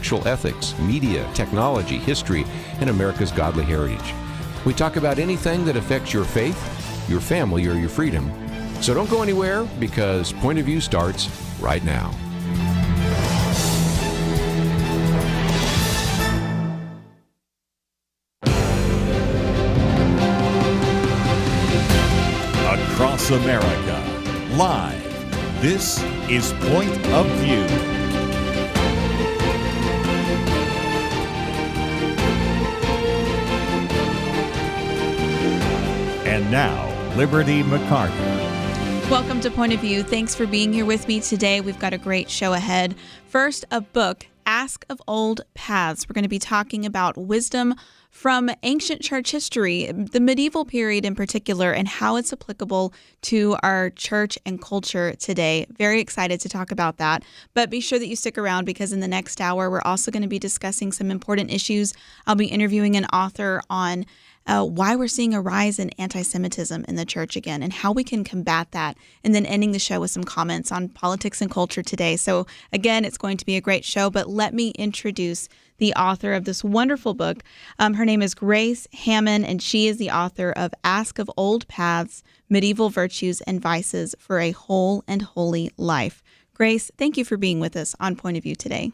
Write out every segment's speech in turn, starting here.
sexual ethics, media, technology, history, and America's godly heritage. We talk about anything that affects your faith, your family, or your freedom. So don't go anywhere, because Point of View starts right now. Across America, live, this is Point of View. And now, Liberty McArtor. Welcome to Point of View. Thanks for being here with me today. We've got a great show ahead. First, a book, Ask of Old Paths. We're going to be talking about wisdom from ancient church history, the medieval period in particular, and how it's applicable to our church and culture today. Very excited to talk about that. But be sure that you stick around, because in the next hour, we're also going to be discussing some important issues. I'll be interviewing an author on why we're seeing a rise in antisemitism in the church again and how we can combat that, and then ending the show with some comments on politics and culture today. So again, it's going to be a great show, but let me introduce the author of this wonderful book. Her name is Grace Hamman, and she is the author of Ask of Old Paths, Medieval Virtues and Vices for a Whole and Holy Life. Grace, thank you for being with us on Point of View today.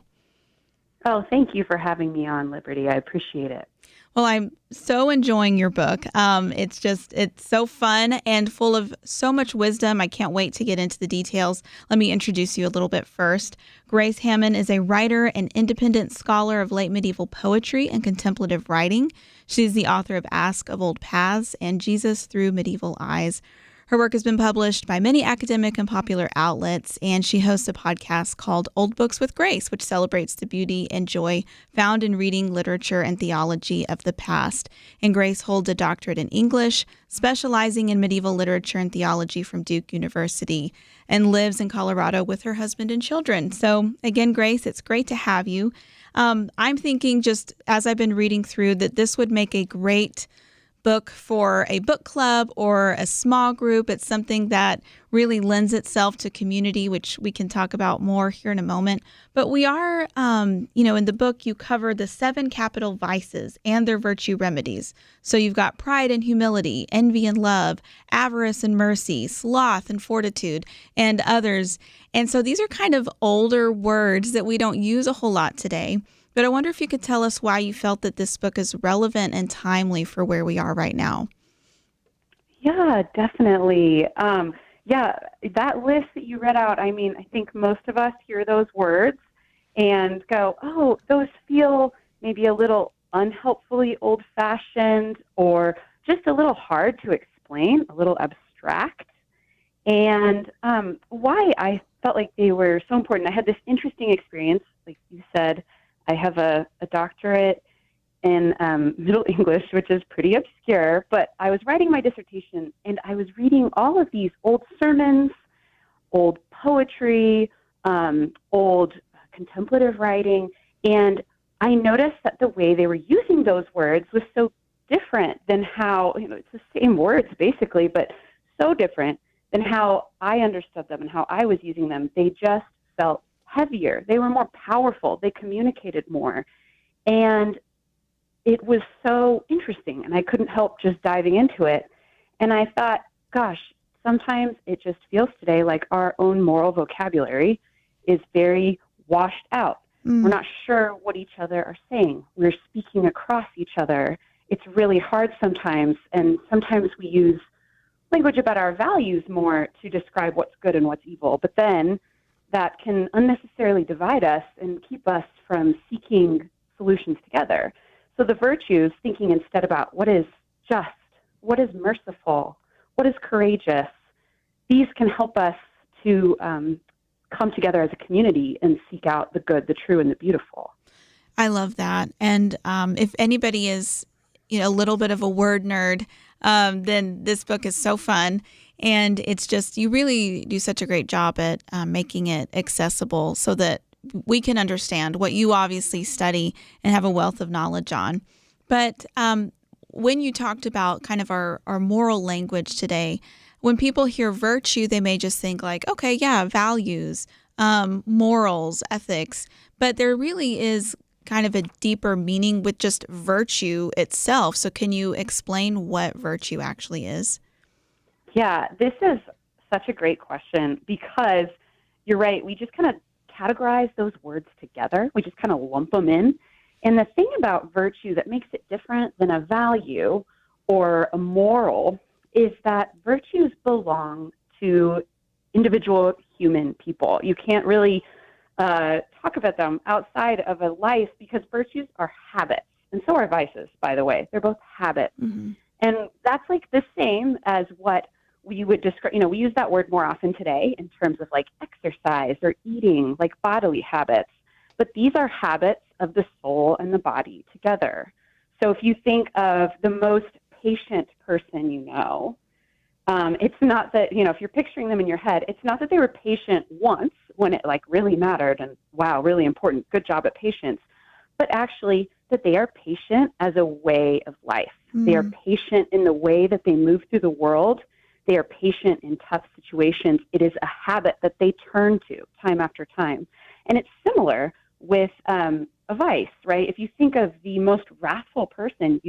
Oh, thank you for having me on, Liberty. I appreciate it. Well, I'm so enjoying your book. It's so fun and full of so much wisdom. I can't wait to get into the details. Let me introduce you a little bit first. Grace Hamman is a writer and independent scholar of late medieval poetry and contemplative writing. She's the author of Ask of Old Paths and Jesus Through Medieval Eyes. Her work has been published by many academic and popular outlets, and she hosts a podcast called Old Books with Grace, which celebrates the beauty and joy found in reading literature and theology of the past. And Grace holds a doctorate in English, specializing in medieval literature and theology from Duke University, and lives in Colorado with her husband and children. So again, Grace, it's great to have you. I'm thinking, just as I've been reading through, that this would make a great book for a book club or a small group. It's something that really lends itself to community, which we can talk about more here in a moment. But we are, in the book, you cover the 7 capital vices and their virtue remedies. So you've got pride and humility, envy and love, avarice and mercy, sloth and fortitude, and others. And so these are kind of older words that we don't use a whole lot today. But I wonder if you could tell us why you felt that this book is relevant and timely for where we are right now. Yeah, definitely. That list that you read out, I think most of us hear those words and go, oh, those feel maybe a little unhelpfully old-fashioned or just a little hard to explain, a little abstract. And why I felt like they were so important. I had this interesting experience, like you said. I have a doctorate in Middle English, which is pretty obscure, but I was writing my dissertation, and I was reading all of these old sermons, old poetry, old contemplative writing, and I noticed that the way they were using those words was so different than how, it's the same words basically, but so different than how I understood them and how I was using them. They just felt heavier. They were more powerful. They communicated more. And it was so interesting, and I couldn't help just diving into it. And I thought, gosh, sometimes it just feels today like our own moral vocabulary is very washed out. We're not sure what each other are saying. We're speaking across each other. It's really hard sometimes, and sometimes we use language about our values more to describe what's good and what's evil. But then that can unnecessarily divide us and keep us from seeking solutions together. So the virtues, thinking instead about what is just, what is merciful, what is courageous, these can help us to come together as a community and seek out the good, the true, and the beautiful. I love that. And if anybody is, a little bit of a word nerd, then this book is so fun. And it's just, you really do such a great job at making it accessible so that we can understand what you obviously study and have a wealth of knowledge on. But when you talked about kind of our moral language today, when people hear virtue, they may just think like, okay, yeah, values, morals, ethics. But there really is kind of a deeper meaning with just virtue itself. So can you explain what virtue actually is? Yeah, this is such a great question because you're right. We just kind of categorize those words together. We just kind of lump them in. And the thing about virtue that makes it different than a value or a moral is that virtues belong to individual human people. You can't really talk about them outside of a life because virtues are habits. And so are vices, by the way. They're both habits. Mm-hmm. And that's like the same as what we would describe, we use that word more often today in terms of like exercise or eating, like bodily habits. But these are habits of the soul and the body together. So if you think of the most patient person it's not that, if you're picturing them in your head, it's not that they were patient once when it like really mattered and wow, really important, good job at patience, but actually that they are patient as a way of life. Mm. They are patient in the way that they move through the world. They are patient in tough situations. It is a habit that they turn to time after time. And it's similar with a vice, right? If you think of the most wrathful person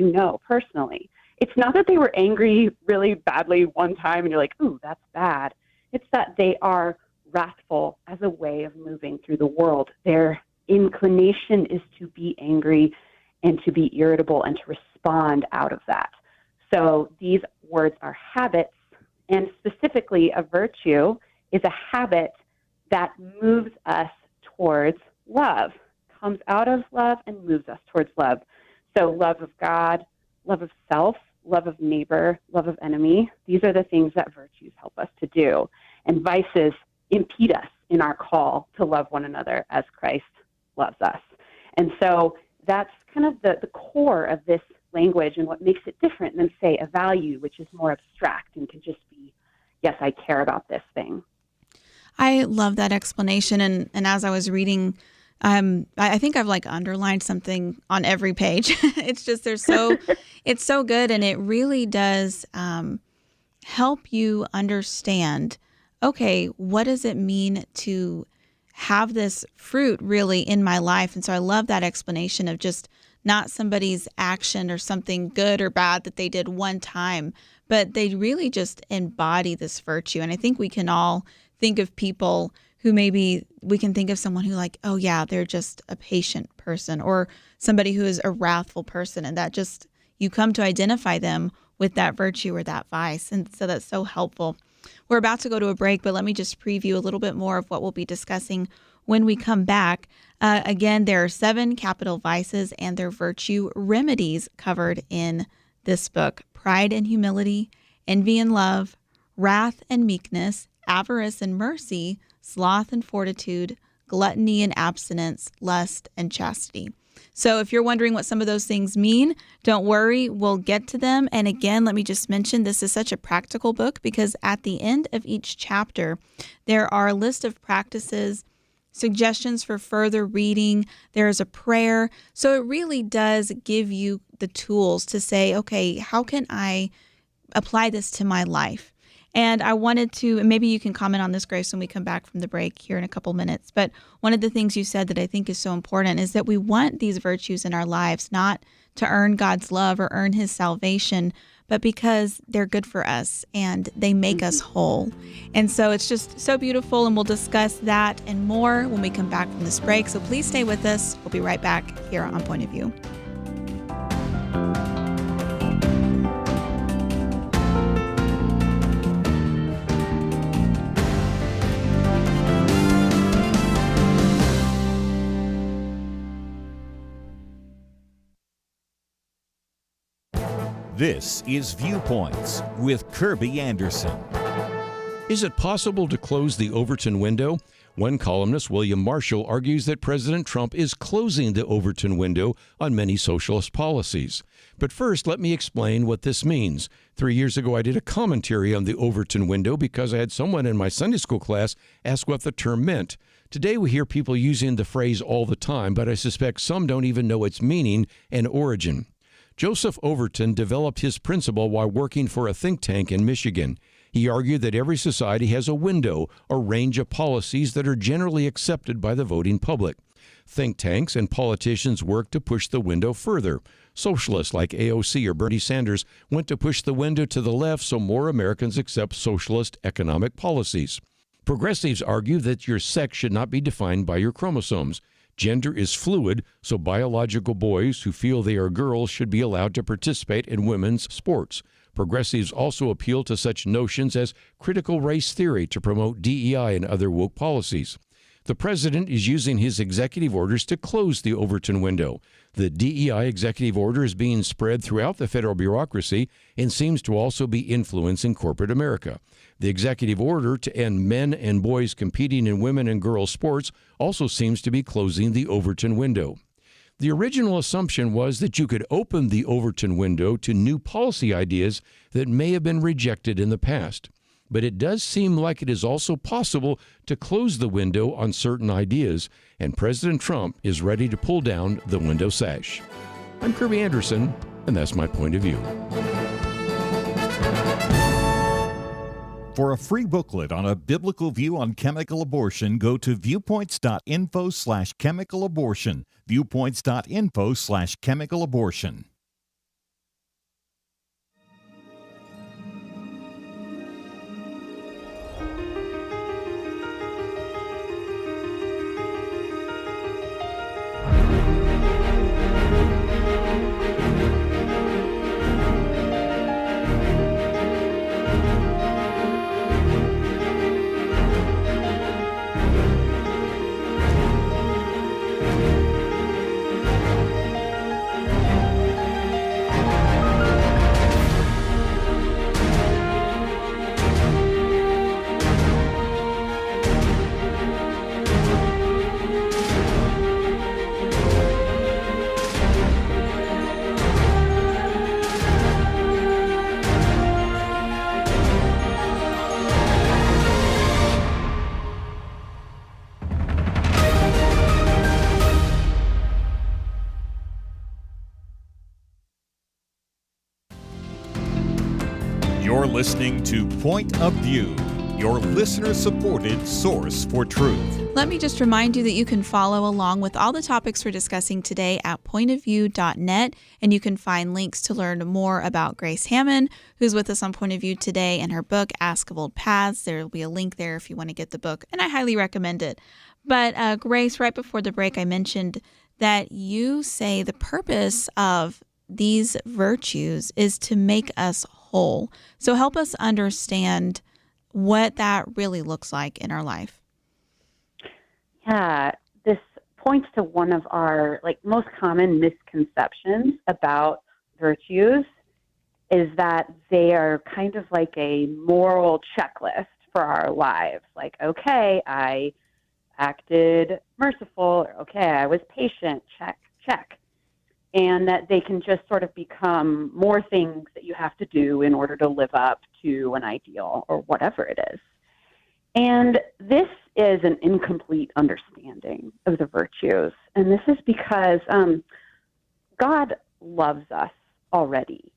personally, it's not that they were angry really badly one time and you're like, ooh, that's bad. It's that they are wrathful as a way of moving through the world. Their inclination is to be angry and to be irritable and to respond out of that. So these words are habits, and specifically a virtue is a habit that moves us towards love, comes out of love and moves us towards love. So love of God, love of self, love of neighbor, love of enemy. These are the things that virtues help us to do. And vices impede us in our call to love one another as Christ loves us. And so that's kind of the core of this language and what makes it different than, say, a value, which is more abstract and can just be, yes, I care about this thing. I love that explanation. And as I was reading, I think I've like underlined something on every page. It's just, it's so good. And it really does help you understand, okay, what does it mean to have this fruit really in my life? And so I love that explanation of just not somebody's action or something good or bad that they did one time, but they really just embody this virtue. And I think we can all think of people who maybe we can think of someone who like, oh yeah, they're just a patient person, or somebody who is a wrathful person. And that just, you come to identify them with that virtue or that vice. And so that's so helpful. We're about to go to a break, but let me just preview a little bit more of what we'll be discussing when we come back. Again, there are 7 capital vices and their virtue remedies covered in this book: pride and humility, envy and love, wrath and meekness, avarice and mercy, sloth and fortitude, gluttony and abstinence, lust and chastity. So if you're wondering what some of those things mean, don't worry, we'll get to them. And again, let me just mention, this is such a practical book because at the end of each chapter, there are a list of practices, suggestions for further reading. There's a prayer. So it really does give you the tools to say, okay, how can I apply this to my life? And I wanted to, and maybe you can comment on this, Grace, when we come back from the break here in a couple minutes. But one of the things you said that I think is so important is that we want these virtues in our lives, not to earn God's love or earn his salvation, but because they're good for us and they make us whole. And so it's just so beautiful, and we'll discuss that and more when we come back from this break. So please stay with us. We'll be right back here on Point of View. This is Viewpoints with Kirby Anderson. Is it possible to close the Overton window? One columnist, William Marshall, argues that President Trump is closing the Overton window on many socialist policies. But first, let me explain what this means. 3 years ago, I did a commentary on the Overton window because I had someone in my Sunday school class ask what the term meant. Today, we hear people using the phrase all the time, but I suspect some don't even know its meaning and origin. Joseph Overton developed his principle while working for a think tank in Michigan. He argued that every society has a window or range of policies that are generally accepted by the voting public. Think tanks and politicians work to push the window further. Socialists like AOC or Bernie Sanders went to push the window to the left so more Americans accept socialist economic policies. Progressives argue that your sex should not be defined by your chromosomes. Gender is fluid, so biological boys who feel they are girls should be allowed to participate in women's sports. Progressives also appeal to such notions as critical race theory to promote DEI and other woke policies. The president is using his executive orders to close the Overton window. The DEI executive order is being spread throughout the federal bureaucracy and seems to also be influencing corporate America. The executive order to end men and boys competing in women and girls sports also seems to be closing the Overton window. The original assumption was that you could open the Overton window to new policy ideas that may have been rejected in the past. But it does seem like it is also possible to close the window on certain ideas, and President Trump is ready to pull down the window sash. I'm Kirby Anderson, and that's my point of view. For a free booklet on a biblical view on chemical abortion, go to viewpoints.info/chemical-abortion. Viewpoints.info/chemical-abortion. You're listening to Point of View, your listener-supported source for truth. Let me just remind you that you can follow along with all the topics we're discussing today at pointofview.net, and you can find links to learn more about Grace Hamman, who's with us on Point of View today, and her book, Ask of Old Paths. There will be a link there if you want to get the book, and I highly recommend it. But Grace, right before the break, I mentioned that you say the purpose of these virtues is to make us whole. So help us understand what that really looks like in our life. Yeah, this points to one of our most common misconceptions about virtues is that they are kind of like a moral checklist for our lives. Like, okay, I acted merciful, or okay, I was patient, check, check. And that they can just sort of become more things that you have to do in order to live up to an ideal or whatever it is. And this is an incomplete understanding of the virtues. And this is because God loves us already.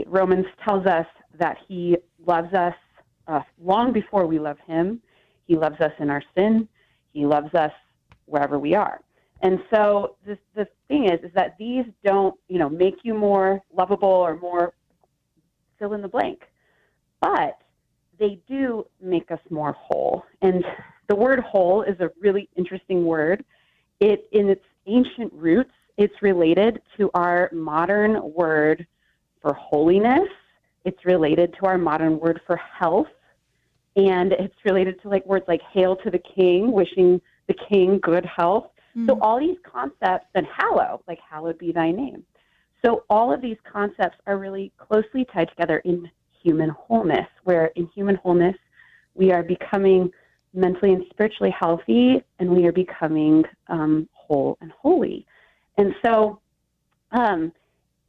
Romans tells us that he loves us long before we love him. He loves us in our sin. He loves us wherever we are. And so the thing is that these don't, make you more lovable or more fill in the blank, but they do make us more whole. And the word whole is a really interesting word. In its ancient roots, it's related to our modern word for holiness. It's related to our modern word for health. And it's related to words like hail to the king, wishing the king good health. So all these concepts, and hallowed be thy name. So all of these concepts are really closely tied together in human wholeness, where in human wholeness, we are becoming mentally and spiritually healthy, and we are becoming whole and holy. And so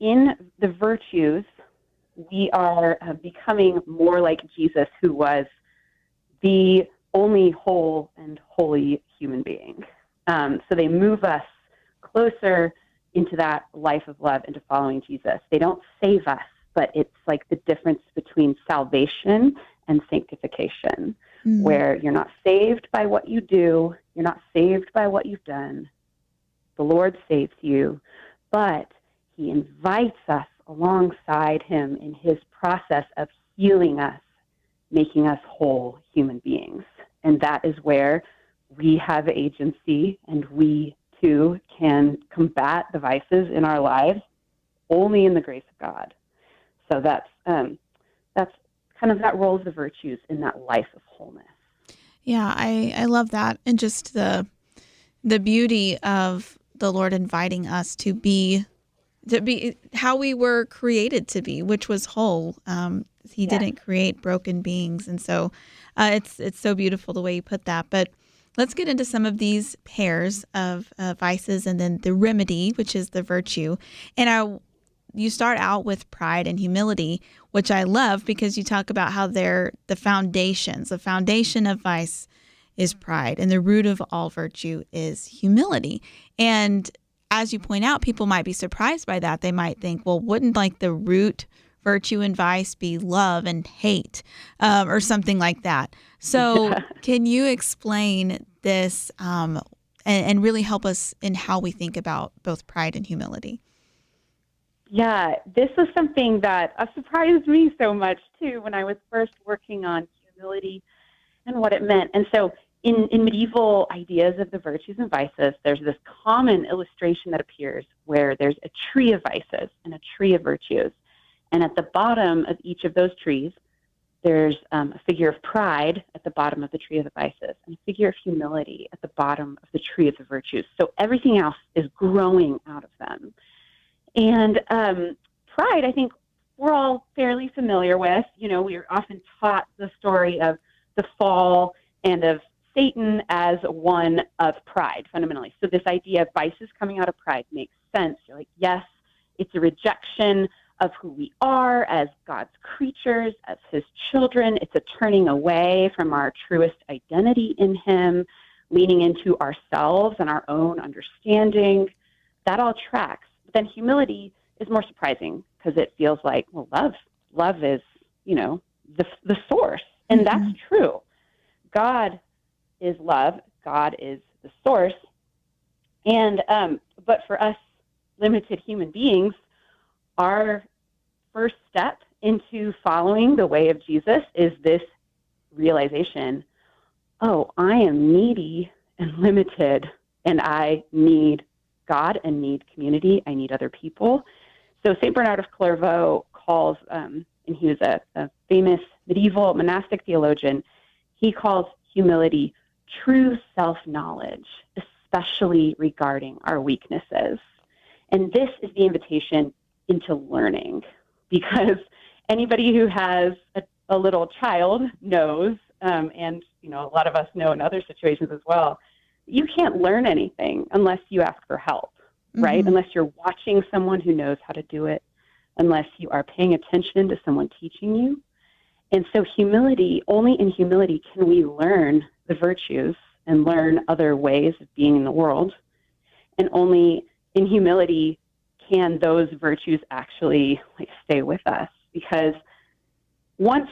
in the virtues, we are becoming more like Jesus, who was the only whole and holy human being. So they move us closer into that life of love, into following Jesus. They don't save us, but it's like the difference between salvation and sanctification, where you're not saved by what you do, you're not saved by what you've done, The Lord saves you, but he invites us alongside him in his process of healing us, making us whole human beings. And that is where we have agency, and we too can combat the vices in our lives only in the grace of God. So that's kind of that role of the virtues in that life of wholeness. Yeah, I love that. And just the beauty of the Lord inviting us to be how we were created to be, which was whole. He didn't create broken beings. And so it's so beautiful the way you put that. But let's get into some of these pairs of vices and then the remedy, which is the virtue. And you start out with pride and humility, which I love because you talk about how they're the foundations. The foundation of vice is pride, and the root of all virtue is humility. And as you point out, people might be surprised by that. They might think, well, wouldn't like the root virtue and vice be love and hate or something like that? So can you explain this and really help us in how we think about both pride and humility? Yeah, this was something that surprised me so much, too, when I was first working on humility and what it meant. And so in medieval ideas of the virtues and vices, there's this common illustration that appears where there's a tree of vices and a tree of virtues. And at the bottom of each of those trees, there's a figure of pride at the bottom of the tree of the vices and a figure of humility at the bottom of the tree of the virtues. So everything else is growing out of them. And pride, I think we're all fairly familiar with. You know, we are often taught the story of the fall and of Satan as one of pride, fundamentally. So this idea of vices coming out of pride makes sense. You're like, yes, it's a rejection of who we are as God's creatures, as his children. It's a turning away from our truest identity in him, leaning into ourselves and our own understanding. That all tracks. Then humility is more surprising because it feels like, well, love is, the source. And that's true. God is love. God is the source. And, but for us limited human beings, our first step into following the way of Jesus is this realization, oh, I am needy and limited, and I need God and need community. I need other people. So St. Bernard of Clairvaux calls, and he was a famous medieval monastic theologian, he calls humility true self-knowledge, especially regarding our weaknesses. And this is the invitation into learning, because anybody who has a little child knows, and a lot of us know in other situations as well, you can't learn anything unless you ask for help, right? Unless you're watching someone who knows how to do it, unless you are paying attention to someone teaching you. And so humility, only in humility can we learn the virtues and learn other ways of being in the world. And only in humility can those virtues actually stay with us. Because once,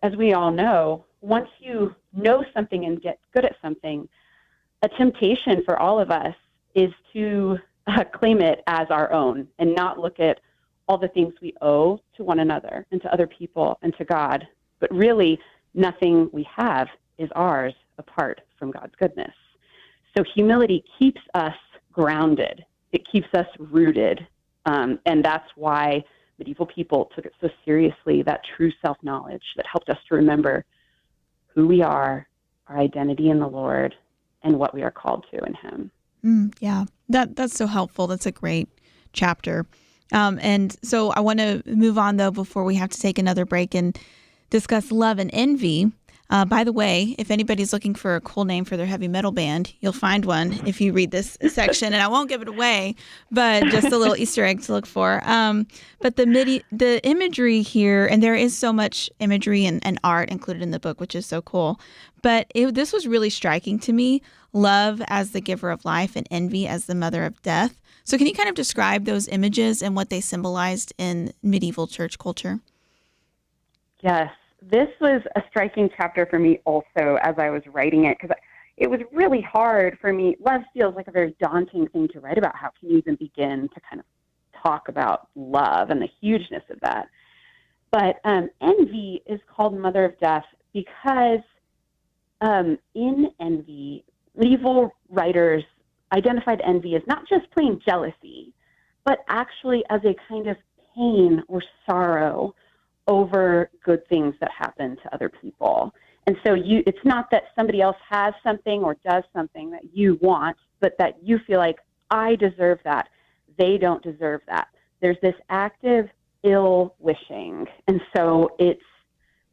as we all know, once you know something and get good at something, a temptation for all of us is to claim it as our own and not look at all the things we owe to one another and to other people and to God. But really, nothing we have is ours apart from God's goodness. So humility keeps us grounded. It keeps us rooted. And that's why medieval people took it so seriously, that true self-knowledge that helped us to remember who we are, our identity in the Lord, and what we are called to in him. Yeah, that's so helpful. That's a great chapter. And so I want to move on, though, before we have to take another break and discuss love and envy. By the way, if anybody's looking for a cool name for their heavy metal band, you'll find one if you read this section. And I won't give it away, but just a little Easter egg to look for. But the imagery here, and there is so much imagery and art included in the book, which is so cool. But this was really striking to me, love as the giver of life and envy as the mother of death. So can you kind of describe those images and what they symbolized in medieval church culture? Yes. This was a striking chapter for me also as I was writing it, because, it was really hard for me. Love feels like a very daunting thing to write about. How can you even begin to kind of talk about love and the hugeness of that? But envy is called mother of death because in envy, medieval writers identified envy as not just plain jealousy, but actually as a kind of pain or sorrow over good things that happen to other people. And so it's not that somebody else has something or does something that you want, but that you feel like, I deserve that. They don't deserve that. There's this active ill wishing. And so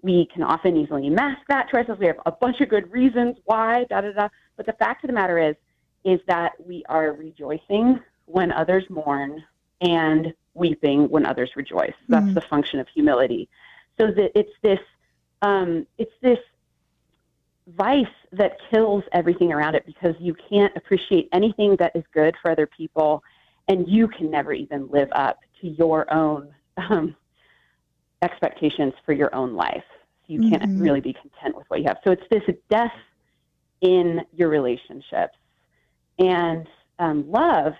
we can often easily mask that to ourselves. We have a bunch of good reasons why, But the fact of the matter is that we are rejoicing when others mourn and weeping when others rejoice. That's the function of humility. So that it's this vice that kills everything around it, because you can't appreciate anything that is good for other people, and you can never even live up to your own expectations for your own life. So you can't really be content with what you have. So it's this death in your relationships. And love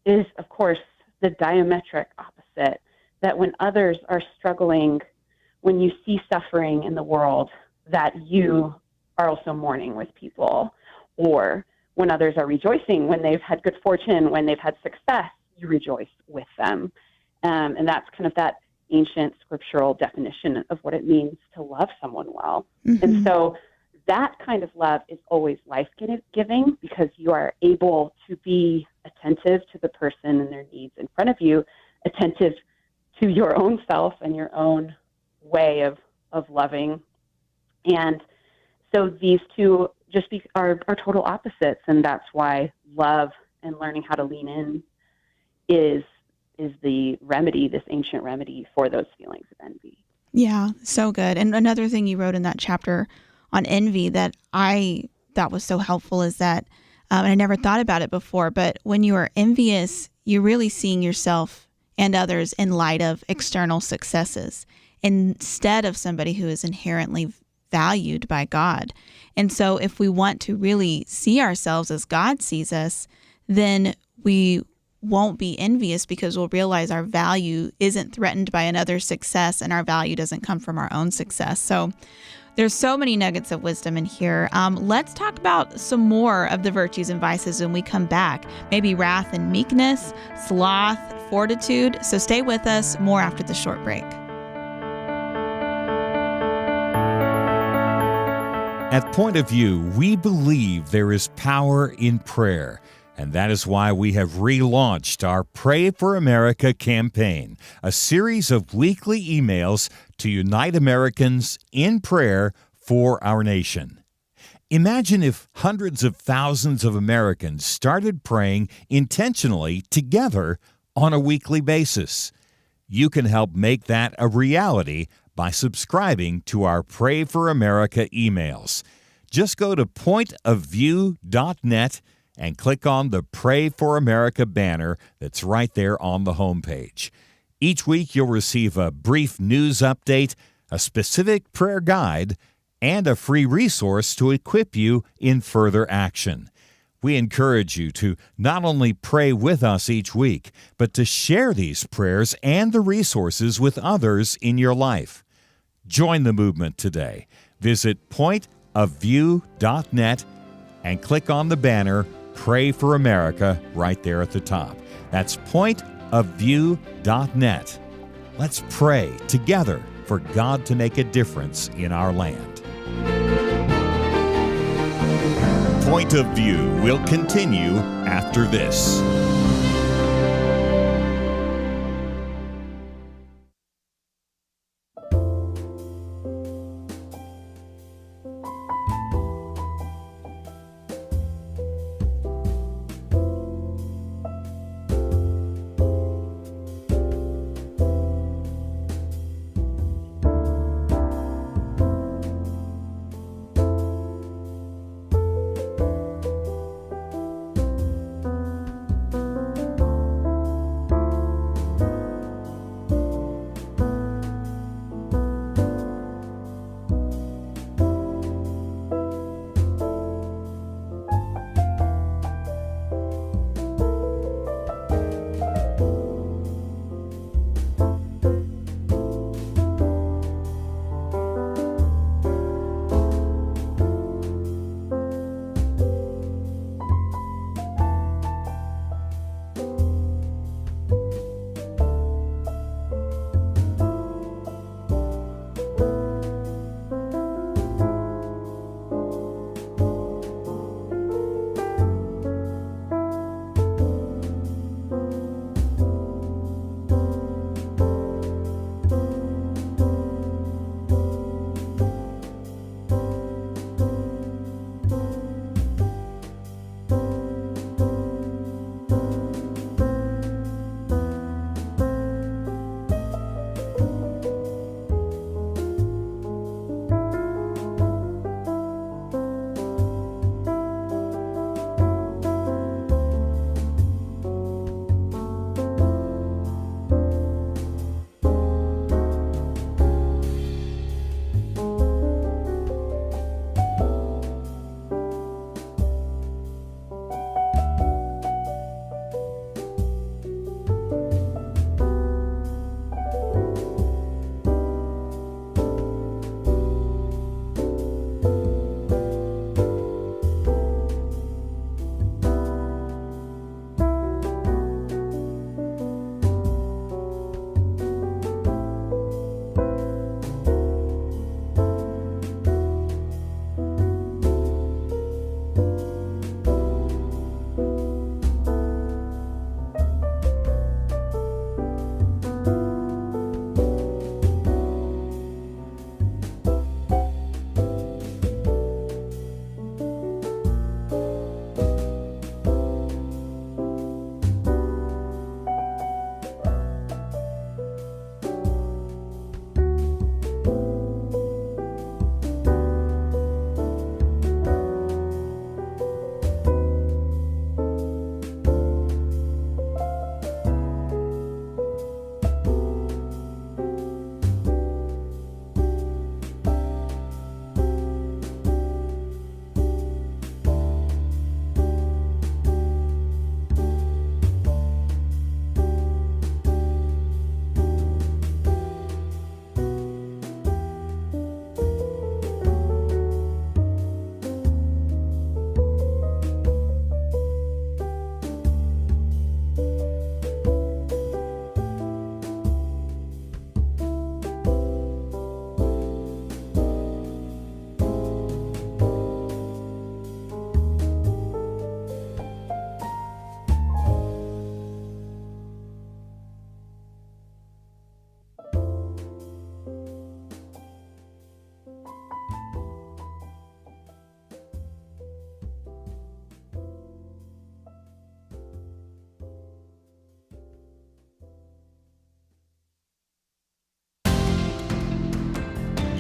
is, of course, the diametric opposite, that when others are struggling, when you see suffering in the world, that you are also mourning with people. Or when others are rejoicing, when they've had good fortune, when they've had success, you rejoice with them. And that's kind of that ancient scriptural definition of what it means to love someone well. And so that kind of love is always life-giving, because you are able to be attentive to the person and their needs in front of you, attentive to your own self and your own way of loving. And so these two are total opposites, and that's why love and learning how to lean in is the remedy, this ancient remedy for those feelings of envy. Yeah, so good. And another thing you wrote in that chapter on envy that I thought was so helpful is that, and I never thought about it before, but when you are envious, you're really seeing yourself and others in light of external successes instead of somebody who is inherently valued by God. And so if we want to really see ourselves as God sees us, then we won't be envious, because we'll realize our value isn't threatened by another's success, and our value doesn't come from our own success. So there's so many nuggets of wisdom in here. Let's talk about some more of the virtues and vices when we come back. Maybe wrath and meekness, sloth, fortitude. So stay with us. More after the short break. At Point of View, we believe there is power in prayer. And that is why we have relaunched our Pray for America campaign, a series of weekly emails to unite Americans in prayer for our nation. Imagine if hundreds of thousands of Americans started praying intentionally together on a weekly basis. You can help make that a reality by subscribing to our Pray for America emails. Just go to pointofview.net and click on the Pray for America banner that's right there on the homepage. Each week you'll receive a brief news update, a specific prayer guide, and a free resource to equip you in further action. We encourage you to not only pray with us each week, but to share these prayers and the resources with others in your life. Join the movement today. Visit pointofview.net and click on the banner Pray for America right there at the top. That's pointofview.net. Let's pray together for God to make a difference in our land. Point of View will continue after this.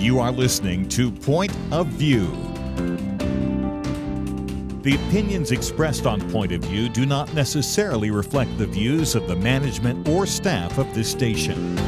You are listening to Point of View. The opinions expressed on Point of View do not necessarily reflect the views of the management or staff of this station.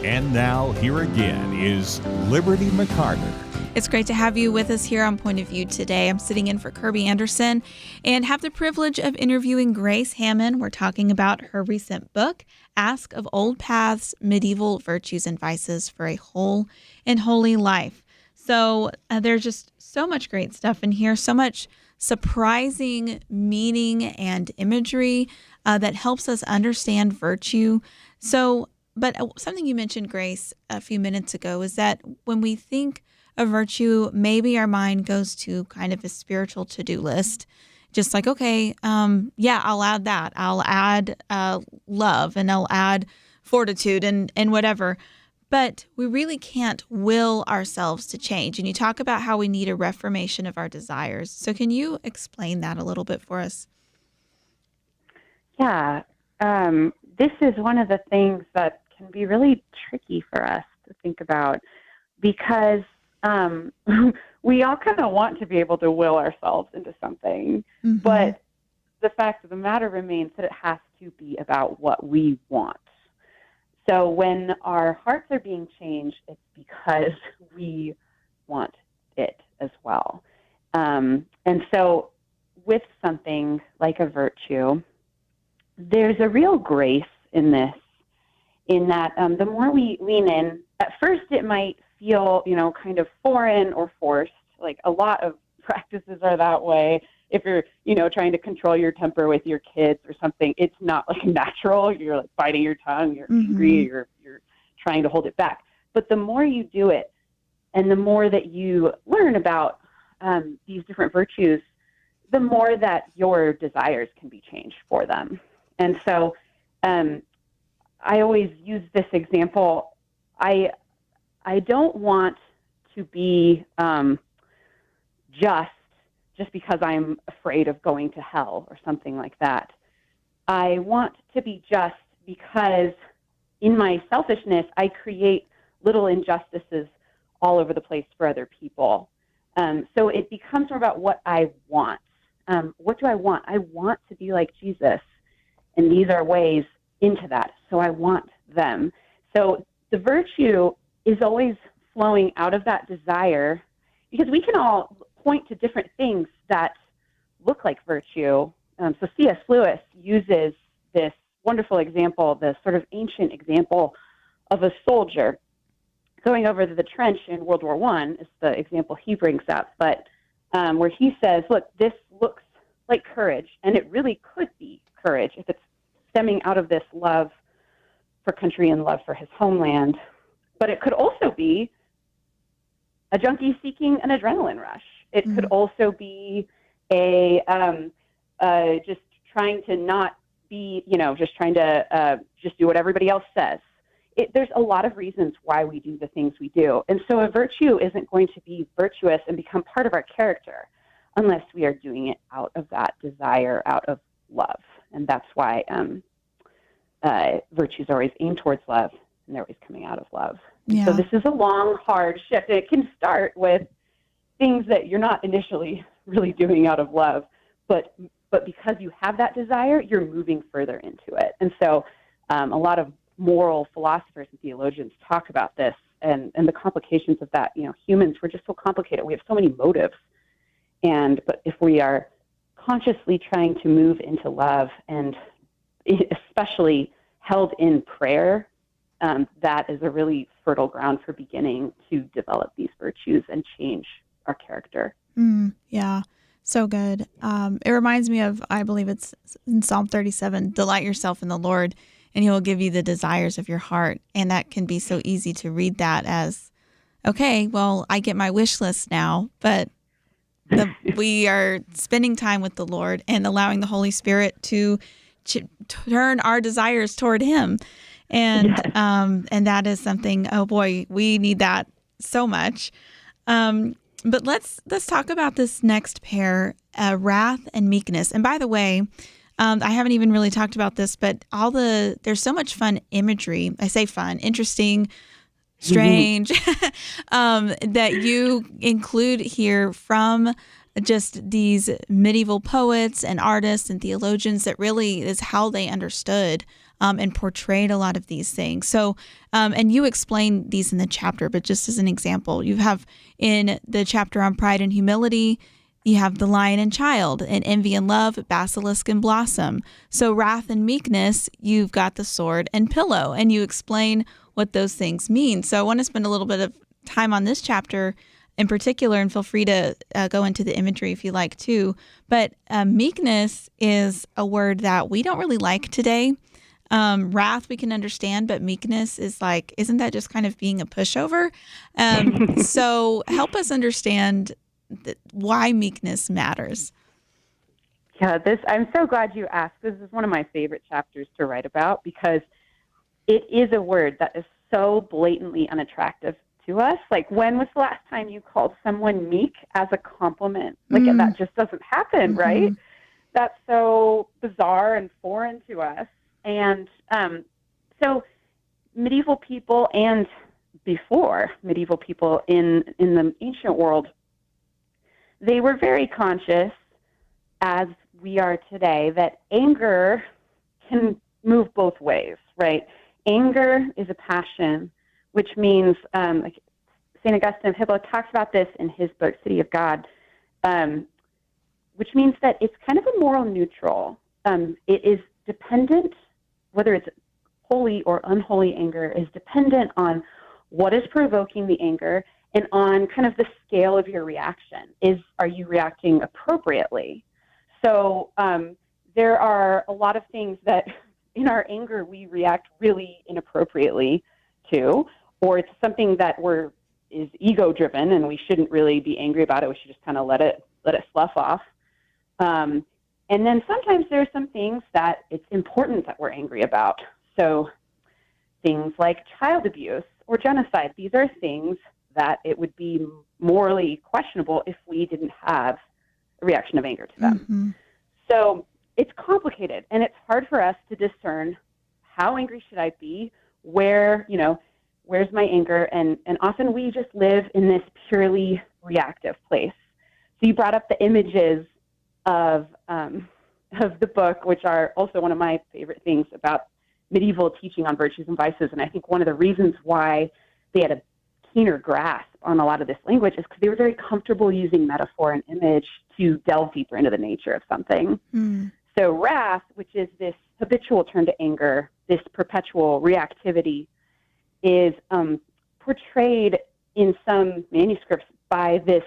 And now, here again is Liberty McArtor. It's great to have you with us here on Point of View today. I'm sitting in for Kirby Anderson and have the privilege of interviewing Grace Hamman. We're talking about her recent book, Ask of Old Paths, Medieval Virtues and Vices for a Whole and Holy Life. So there's just so much great stuff in here, so much surprising meaning and imagery that helps us understand virtue. But something you mentioned, Grace, a few minutes ago is that when we think of virtue, maybe our mind goes to kind of a spiritual to-do list. Just like, okay, I'll add that. I'll add love and I'll add fortitude and whatever. But we really can't will ourselves to change. And you talk about how we need a reformation of our desires. So can you explain that a little bit for us? Yeah. This is one of the things that can be really tricky for us to think about because we all kind of want to be able to will ourselves into something. Mm-hmm. But the fact of the matter remains that it has to be about what we want. So when our hearts are being changed, it's because we want it as well. And so with something like a virtue, there's a real grace in this, in that the more we lean in, at first it might feel, kind of foreign or forced. Like a lot of practices are that way. If you're, trying to control your temper with your kids or something, it's not like natural. You're like biting your tongue, you're angry, you're trying to hold it back. But the more you do it and the more that you learn about these different virtues, the more that your desires can be changed for them. And so I always use this example. I don't want to be just because I'm afraid of going to hell or something like that. I want to be just because in my selfishness, I create little injustices all over the place for other people. So it becomes more about what I want. What do I want? I want to be like Jesus. And these are ways into that. So I want them. So the virtue is always flowing out of that desire, because we can all point to different things that look like virtue. So C.S. Lewis uses this wonderful example, the sort of ancient example of a soldier going over to the trench in World War I is the example he brings up, but where he says, look, this looks like courage, and it really could be courage if it's stemming out of this love for country and love for his homeland. But it could also be a junkie seeking an adrenaline rush. It could also be a just trying to not be, just trying to just do what everybody else says. There's a lot of reasons why we do the things we do. And so a virtue isn't going to be virtuous and become part of our character unless we are doing it out of that desire, out of love. And that's why virtues are always aimed towards love, and they're always coming out of love. Yeah. So this is a long, hard shift. It can start with things that you're not initially really doing out of love, but because you have that desire, you're moving further into it. And so a lot of moral philosophers and theologians talk about this and the complications of that. Humans, we're just so complicated. We have so many motives. But if we are consciously trying to move into love, and especially held in prayer, that is a really fertile ground for beginning to develop these virtues and change our character. Yeah, so good. It reminds me of, I believe it's in Psalm 37, delight yourself in the Lord, and he will give you the desires of your heart. And that can be so easy to read that as, okay, well, I get my wish list now, but we are spending time with the Lord and allowing the Holy Spirit to turn our desires toward him. And that is something, oh boy, we need that so much. But let's talk about this next pair, wrath and meekness. And by the way, I haven't even really talked about this, but there's so much fun imagery. I say fun, interesting strange, that you include here from just these medieval poets and artists and theologians, that really is how they understood and portrayed a lot of these things. So, and you explain these in the chapter, but just as an example, you have in the chapter on pride and humility, you have the lion and child, and envy and love, basilisk and blossom. So wrath and meekness, you've got the sword and pillow, and you explain what those things mean. So I want to spend a little bit of time on this chapter in particular, and feel free to go into the imagery if you like too. But meekness is a word that we don't really like today. Wrath we can understand, but meekness is like, isn't that just kind of being a pushover? So help us understand why meekness matters. Yeah, I'm so glad you asked. This is one of my favorite chapters to write about, because it is a word that is so blatantly unattractive to us. Like, when was the last time you called someone meek as a compliment? Like, that just doesn't happen, right? That's so bizarre and foreign to us. And so medieval people, and before medieval people in the ancient world, they were very conscious, as we are today, that anger can move both ways, right? Anger is a passion, which means, like St. Augustine of Hippo talks about this in his book, City of God, which means that it's kind of a moral neutral. It is dependent, whether it's holy or unholy anger, is dependent on what is provoking the anger and on kind of the scale of your reaction. Are you reacting appropriately? So there are a lot of things that in our anger we react really inappropriately to, or it's something that is ego driven and we shouldn't really be angry about it. We should just kind of let it slough off. And then sometimes there are some things that it's important that we're angry about. So things like child abuse or genocide, these are things that it would be morally questionable if we didn't have a reaction of anger to them. So it's complicated, and it's hard for us to discern how angry should I be, where's my anger, and often we just live in this purely reactive place. So you brought up the images of the book, which are also one of my favorite things about medieval teaching on virtues and vices. And I think one of the reasons why they had a keener grasp on a lot of this language is because they were very comfortable using metaphor and image to delve deeper into the nature of something. So wrath, which is this habitual turn to anger, this perpetual reactivity, is portrayed in some manuscripts by this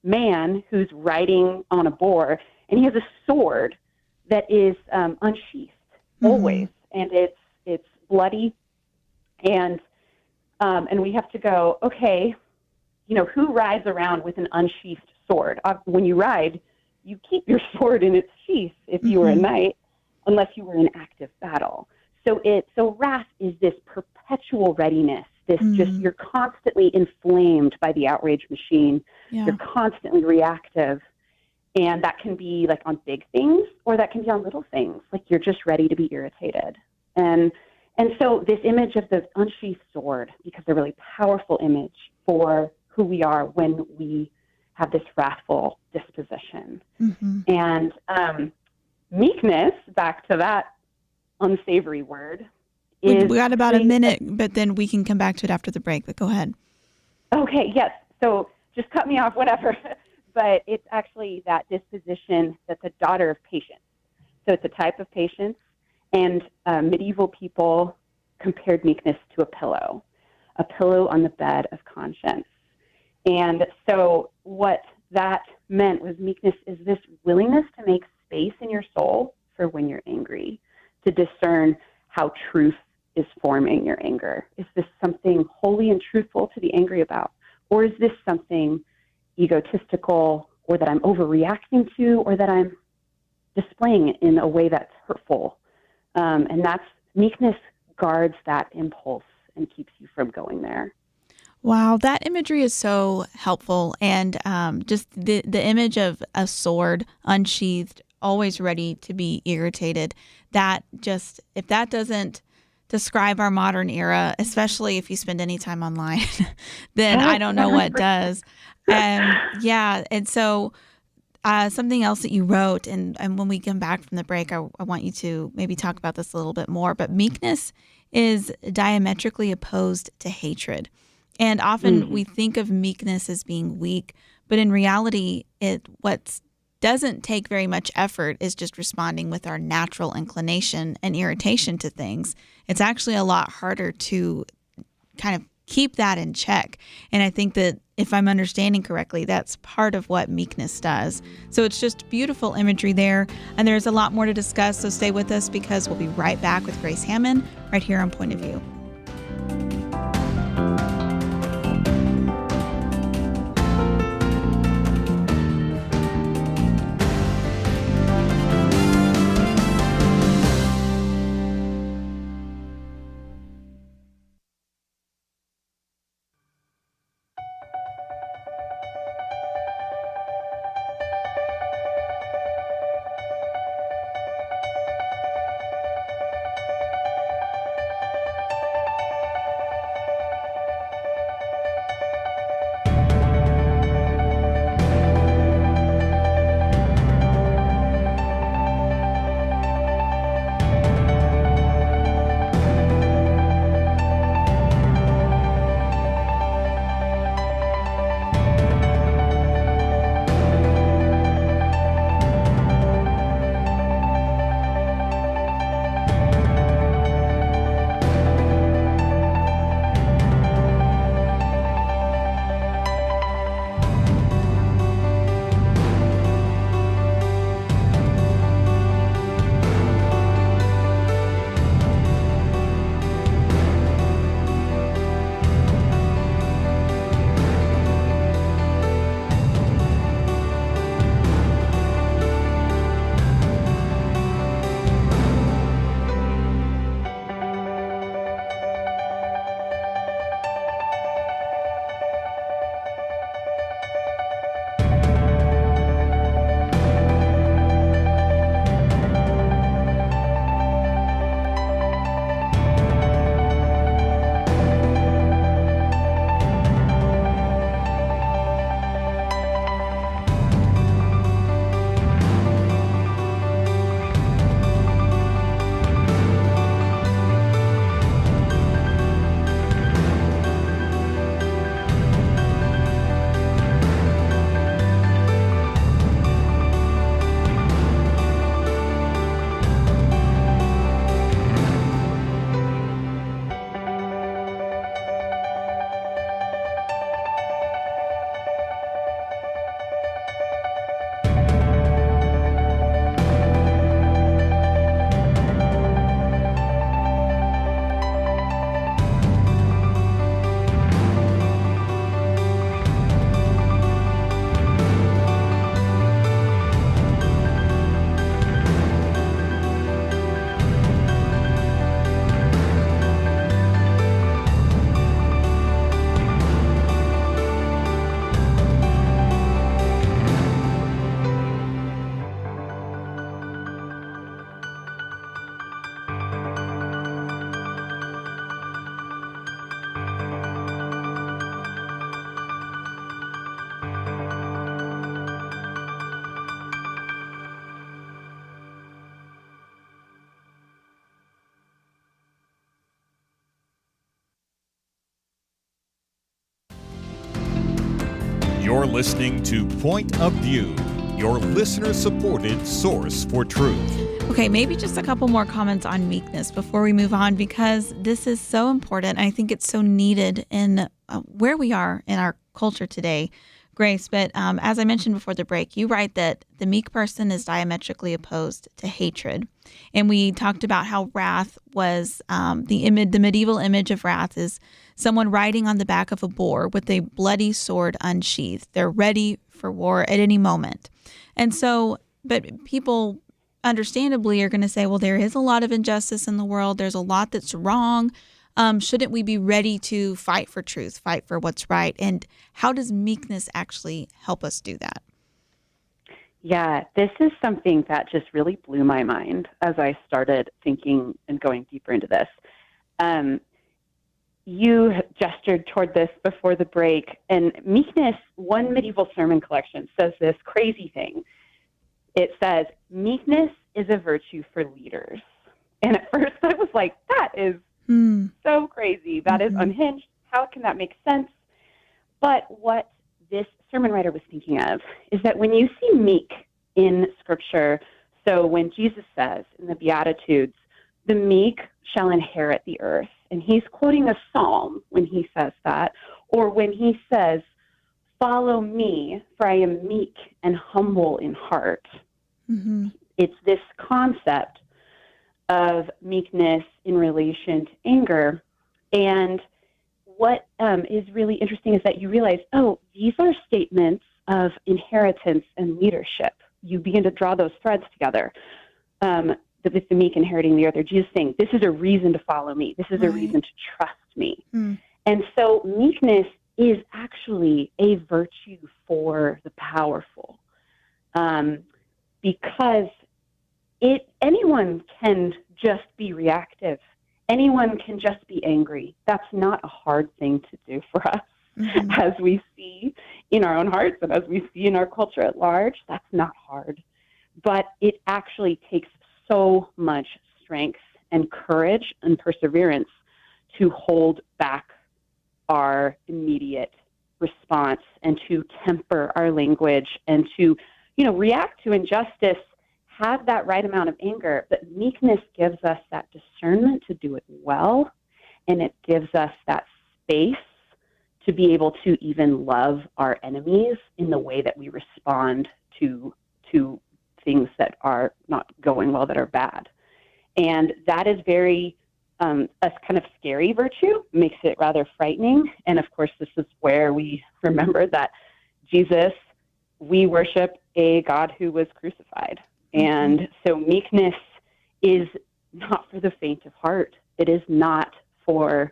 man who's riding on a boar, and he has a sword that is unsheathed always, and it's bloody, and we have to go, okay, who rides around with an unsheathed sword? When you ride, you keep your sword in its sheath if you were a knight, unless you were in active battle. So wrath is this perpetual readiness. You're constantly inflamed by the outrage machine. Yeah. You're constantly reactive. And that can be like on big things, or that can be on little things. Like you're just ready to be irritated. And so this image of the unsheathed sword becomes a really powerful image for who we are when we have this wrathful disposition. And meekness, back to that unsavory word, we got about a minute, but then we can come back to it after the break, but go ahead. Okay, yes. So just cut me off, whatever. But it's actually that disposition that's a daughter of patience. So it's a type of patience, and medieval people compared meekness to a pillow on the bed of conscience. And so what that meant was meekness is this willingness to make space in your soul for when you're angry, to discern how truth is forming your anger. Is this something holy and truthful to be angry about? Or is this something egotistical, or that I'm overreacting to, or that I'm displaying it in a way that's hurtful? And meekness guards that impulse and keeps you from going there. Wow, that imagery is so helpful. And just the image of a sword unsheathed, always ready to be irritated, if that doesn't describe our modern era, especially if you spend any time online, then I don't know what does. And so something else that you wrote, and when we come back from the break, I want you to maybe talk about this a little bit more, but meekness is diametrically opposed to hatred. And often we think of meekness as being weak, but in reality, what doesn't take very much effort is just responding with our natural inclination and irritation to things. It's actually a lot harder to kind of keep that in check. And I think that if I'm understanding correctly, that's part of what meekness does. So it's just beautiful imagery there. And there's a lot more to discuss. So stay with us, because we'll be right back with Grace Hamman right here on Point of View. You're listening to Point of View, your listener-supported source for truth. Okay, maybe just a couple more comments on meekness before we move on, because this is so important. I think it's so needed in where we are in our culture today, Grace. But as I mentioned before the break, you write that the meek person is diametrically opposed to hatred. And we talked about how wrath was the medieval image of wrath is someone riding on the back of a boar with a bloody sword unsheathed. They're ready for war at any moment. And so, but people understandably are going to say, well, there is a lot of injustice in the world. There's a lot that's wrong. Shouldn't we be ready to fight for truth, fight for what's right? And how does meekness actually help us do that? Yeah, this is something that just really blew my mind as I started thinking and going deeper into this. You gestured toward this before the break, and meekness, one medieval sermon collection says this crazy thing. It says, meekness is a virtue for leaders. And at first I was like, that is so crazy. That is unhinged. How can that make sense? But what this sermon writer was thinking of is that when you see meek in Scripture, so when Jesus says in the Beatitudes, the meek shall inherit the earth, and he's quoting a psalm when he says that, or when he says, follow me, for I am meek and humble in heart. It's this concept of meekness in relation to anger. And what is really interesting is that you realize, these are statements of inheritance and leadership. You begin to draw those threads together. With the meek inheriting the earth, or Jesus saying, this is a reason to follow me. This is a reason to trust me. And so meekness is actually a virtue for the powerful, because anyone can just be reactive. Anyone can just be angry. That's not a hard thing to do for us, as we see in our own hearts and as we see in our culture at large. That's not hard. But it actually takes so much strength and courage and perseverance to hold back our immediate response and to temper our language and to, react to injustice, have that right amount of anger. But meekness gives us that discernment to do it well, and it gives us that space to be able to even love our enemies in the way that we respond to things that are not going well, that are bad. And that is very a kind of scary virtue, makes it rather frightening. And of course, this is where we remember that Jesus, we worship a God who was crucified. And so meekness is not for the faint of heart. It is not for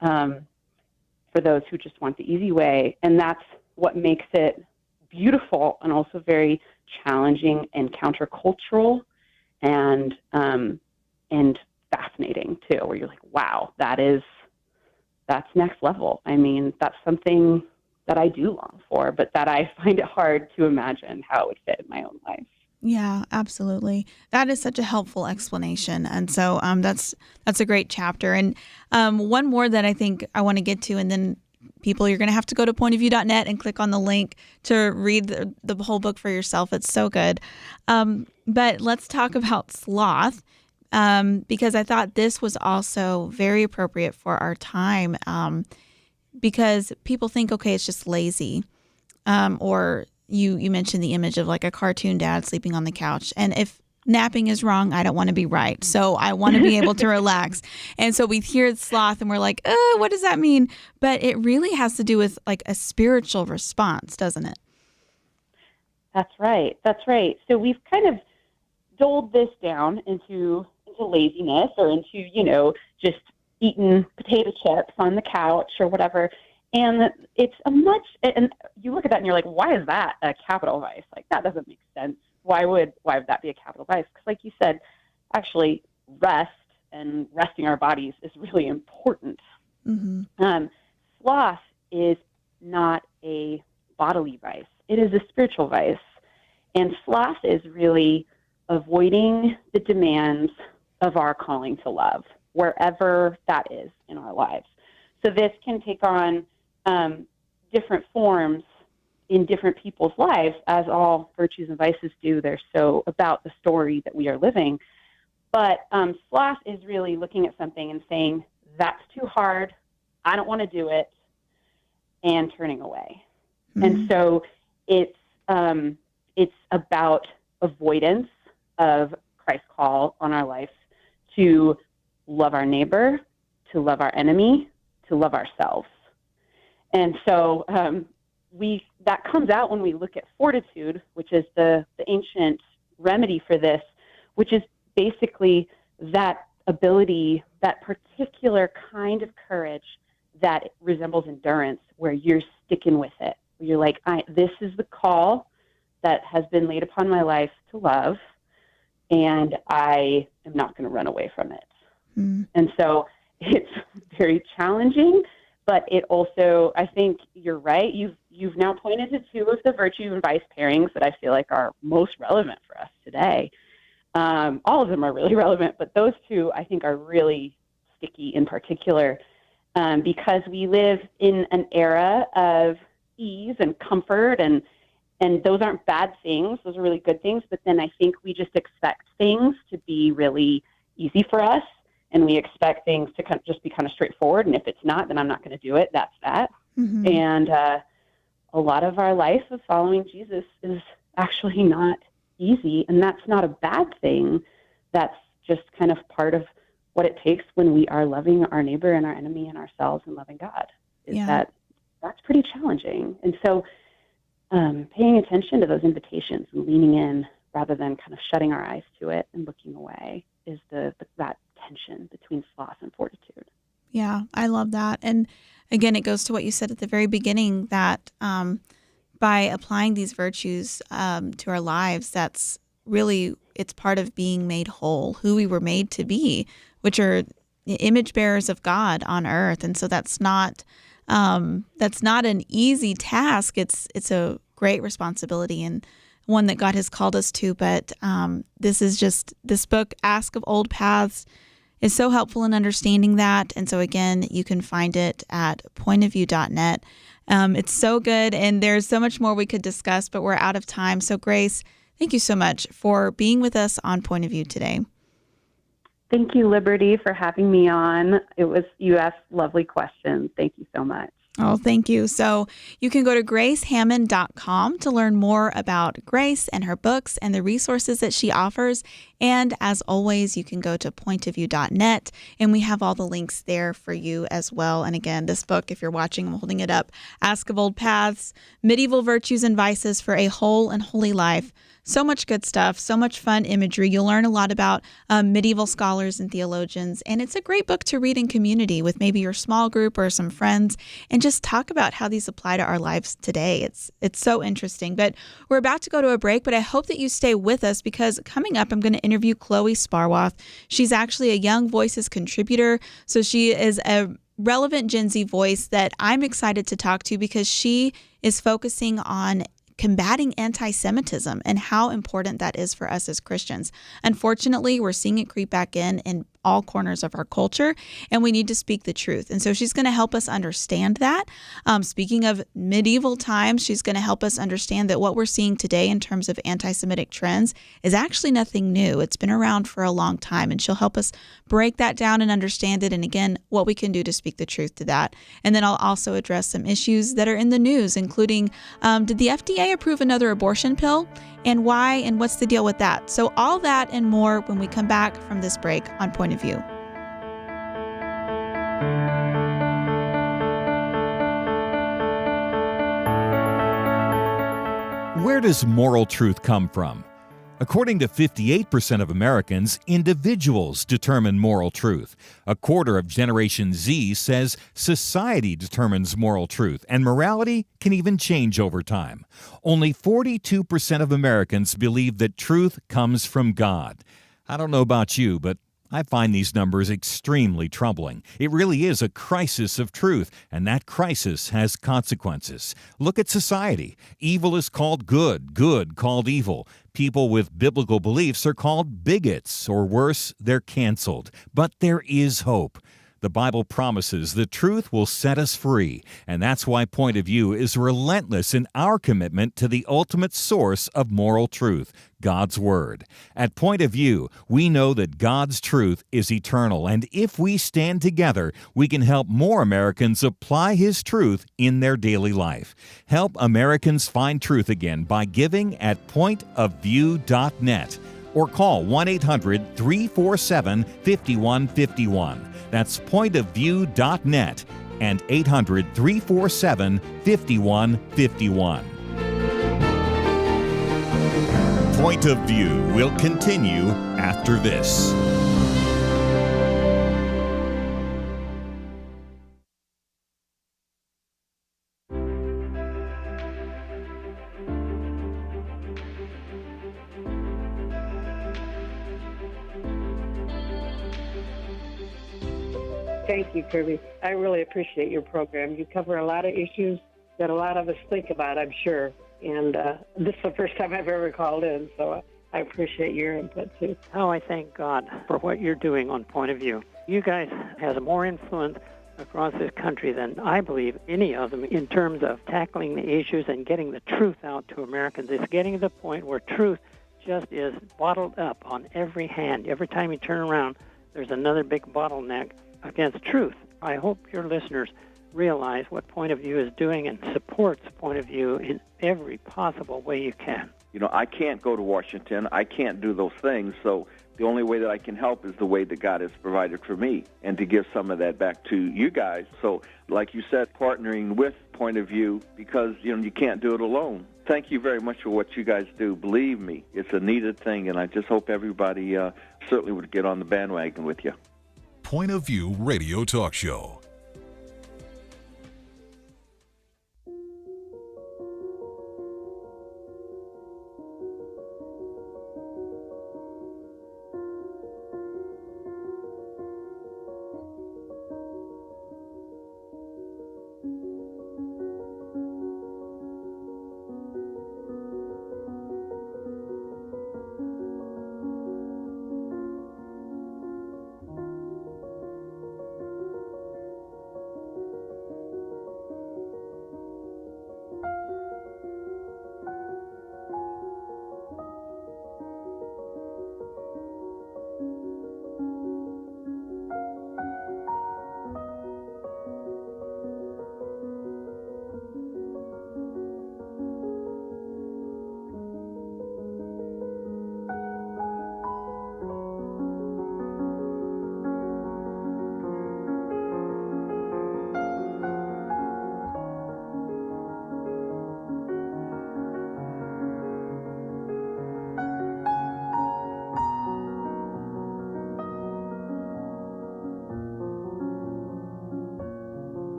those who just want the easy way. And that's what makes it beautiful and also very challenging and countercultural and fascinating too, where you're like, wow, that's next level. I mean, that's something that I do long for, but that I find it hard to imagine how it would fit in my own life. Yeah, absolutely. That is such a helpful explanation. And so that's a great chapter. And one more that I think I want to get to, and then people, you're going to have to go to pointofview.net and click on the link to read the whole book for yourself. It's so good. But let's talk about sloth, because I thought this was also very appropriate for our time, because people think, okay, it's just lazy, or you mentioned the image of like a cartoon dad sleeping on the couch. And if napping is wrong, I don't want to be right. So I want to be able to relax. And so we hear sloth and we're like, what does that mean? But it really has to do with like a spiritual response, doesn't it? That's right. That's right. So we've kind of doled this down into laziness, or into, just eating potato chips on the couch or whatever. And it's and you look at that and you're like, why is that a capital vice? Like, that doesn't make sense. Why would that be a capital vice? Because like you said, actually rest and resting our bodies is really important. Sloth is not a bodily vice. It is a spiritual vice. And sloth is really avoiding the demands of our calling to love, wherever that is in our lives. So this can take on different forms in different people's lives, as all virtues and vices do. They're so about the story that we are living. But sloth is really looking at something and saying, that's too hard, I don't want to do it, and turning away. And so it's about avoidance of Christ's call on our life to love our neighbor, to love our enemy, to love ourselves. And so that comes out when we look at fortitude, which is the ancient remedy for this, which is basically that ability, that particular kind of courage that resembles endurance, where you're sticking with it. You're like, this is the call that has been laid upon my life to love, and I am not going to run away from it. And so it's very challenging, but it also, I think you're right. You've now pointed to two of the virtue and vice pairings that I feel like are most relevant for us today. All of them are really relevant, but those two I think are really sticky in particular, because we live in an era of ease and comfort, and those aren't bad things. Those are really good things. But then I think we just expect things to be really easy for us, and we expect things to just be kind of straightforward. And if it's not, then I'm not going to do it. That's that. Mm-hmm. And a lot of our life of following Jesus is actually not easy, and that's not a bad thing. That's just kind of part of what it takes when we are loving our neighbor and our enemy and ourselves and loving God. That's pretty challenging. And so paying attention to those invitations and leaning in rather than kind of shutting our eyes to it and looking away is that tension between sloth and fortitude. Yeah, I love that. And again, it goes to what you said at the very beginning, that by applying these virtues to our lives, that's really, it's part of being made whole, who we were made to be, which are image bearers of God on earth. And so that's not an easy task. It's a great responsibility and one that God has called us to. But this book, Ask of Old Paths, is so helpful in understanding that. And so again, you can find it at pointofview.net. It's so good, and there's so much more we could discuss, but we're out of time. So Grace, thank you so much for being with us on Point of View today. Thank you, Liberty, for having me on. You asked lovely questions. Thank you so much. Oh, thank you. So you can go to gracehamman.com to learn more about Grace and her books and the resources that she offers. And as always, you can go to pointofview.net, and we have all the links there for you as well. And again, this book, if you're watching, I'm holding it up, Ask of Old Paths, Medieval Virtues and Vices for a Whole and Holy Life. So much good stuff, so much fun imagery. You'll learn a lot about medieval scholars and theologians, and it's a great book to read in community with maybe your small group or some friends, and just talk about how these apply to our lives today. It's so interesting. But we're about to go to a break, but I hope that you stay with us, because coming up, I'm going to interview Chloe Sparwath. She's actually a Young Voices contributor, so she is a relevant Gen Z voice that I'm excited to talk to, because she is focusing on combating antisemitism and how important that is for us as Christians. Unfortunately, we're seeing it creep back in all corners of our culture, and we need to speak the truth. And so she's going to help us understand that. Speaking of medieval times, she's going to help us understand that what we're seeing today in terms of anti-Semitic trends is actually nothing new. It's been around for a long time, and she'll help us break that down and understand it, and again, what we can do to speak the truth to that. And then I'll also address some issues that are in the news, including did the FDA approve another abortion pill, and why, and what's the deal with that? So all that and more when we come back from this break on Point of View. Where does moral truth come from? According to 58% of Americans, individuals determine moral truth. A quarter of Generation Z says society determines moral truth, and morality can even change over time. Only 42% of Americans believe that truth comes from God. I don't know about you, but I find these numbers extremely troubling. It really is a crisis of truth, and that crisis has consequences. Look at society. Evil is called good, good called evil. People with biblical beliefs are called bigots, or worse, they're canceled. But there is hope. The Bible promises the truth will set us free, and that's why Point of View is relentless in our commitment to the ultimate source of moral truth, God's Word. At Point of View, we know that God's truth is eternal, and if we stand together, we can help more Americans apply His truth in their daily life. Help Americans find truth again by giving at pointofview.net or call 1-800-347-5151. That's pointofview.net and 800-347-5151. Point of View will continue after this. Thank you, Kirby. I really appreciate your program. You cover a lot of issues that a lot of us think about, I'm sure. And this is the first time I've ever called in, so I appreciate your input, too. Oh, I thank God for what you're doing on Point of View. You guys have more influence across this country than I believe any of them in terms of tackling the issues and getting the truth out to Americans. It's getting to the point where truth just is bottled up on every hand. Every time you turn around, there's another big bottleneck against truth. I hope your listeners realize what Point of View is doing and supports Point of View in every possible way you can. You know, I can't go to Washington. I can't do those things, so the only way that I can help is the way that God has provided for me, and to give some of that back to you guys. So, like you said, partnering with Point of View, because, you know, you can't do it alone. Thank you very much for what you guys do. Believe me, it's a needed thing, and I just hope everybody certainly would get on the bandwagon with you. Point of View Radio Talk Show.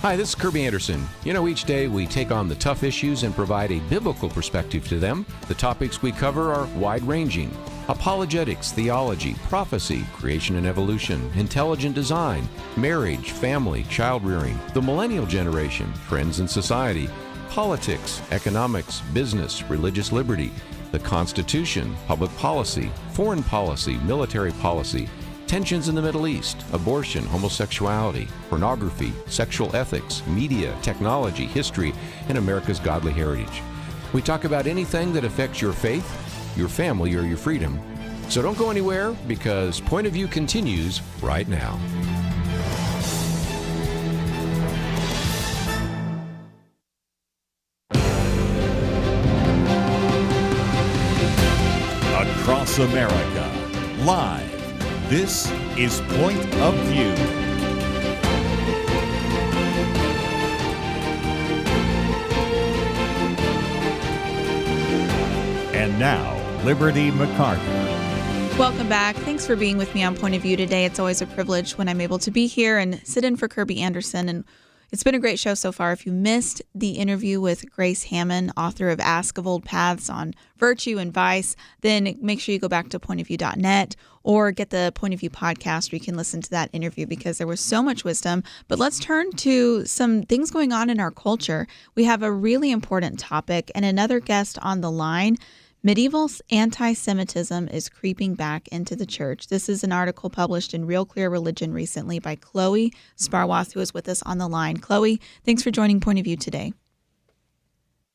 Hi, this is Kirby Anderson. You know, each day we take on the tough issues and provide a biblical perspective to them. The topics we cover are wide-ranging: apologetics, theology, prophecy, creation and evolution, intelligent design, marriage, family, child-rearing, the millennial generation, trends in society, politics, economics, business, religious liberty, the Constitution, public policy, foreign policy, military policy, tensions in the Middle East, abortion, homosexuality, pornography, sexual ethics, media, technology, history, and America's godly heritage. We talk about anything that affects your faith, your family, or your freedom. So don't go anywhere, because Point of View continues right now. Across America, live. This is Point of View. And now, Liberty McArtor. Welcome back. Thanks for being with me on Point of View today. It's always a privilege when I'm able to be here and sit in for Kirby Anderson. And it's been a great show so far. If you missed the interview with Grace Hamman, author of Ask of Old Paths on virtue and vice, then make sure you go back to pointofview.net or get the Point of View podcast where you can listen to that interview, because there was so much wisdom. But let's turn to some things going on in our culture. We have a really important topic and another guest on the line. Medieval anti-Semitism is creeping back into the church. This is an article published in Real Clear Religion recently by Chloe Sparwath, who is with us on the line. Chloe, thanks for joining Point of View today.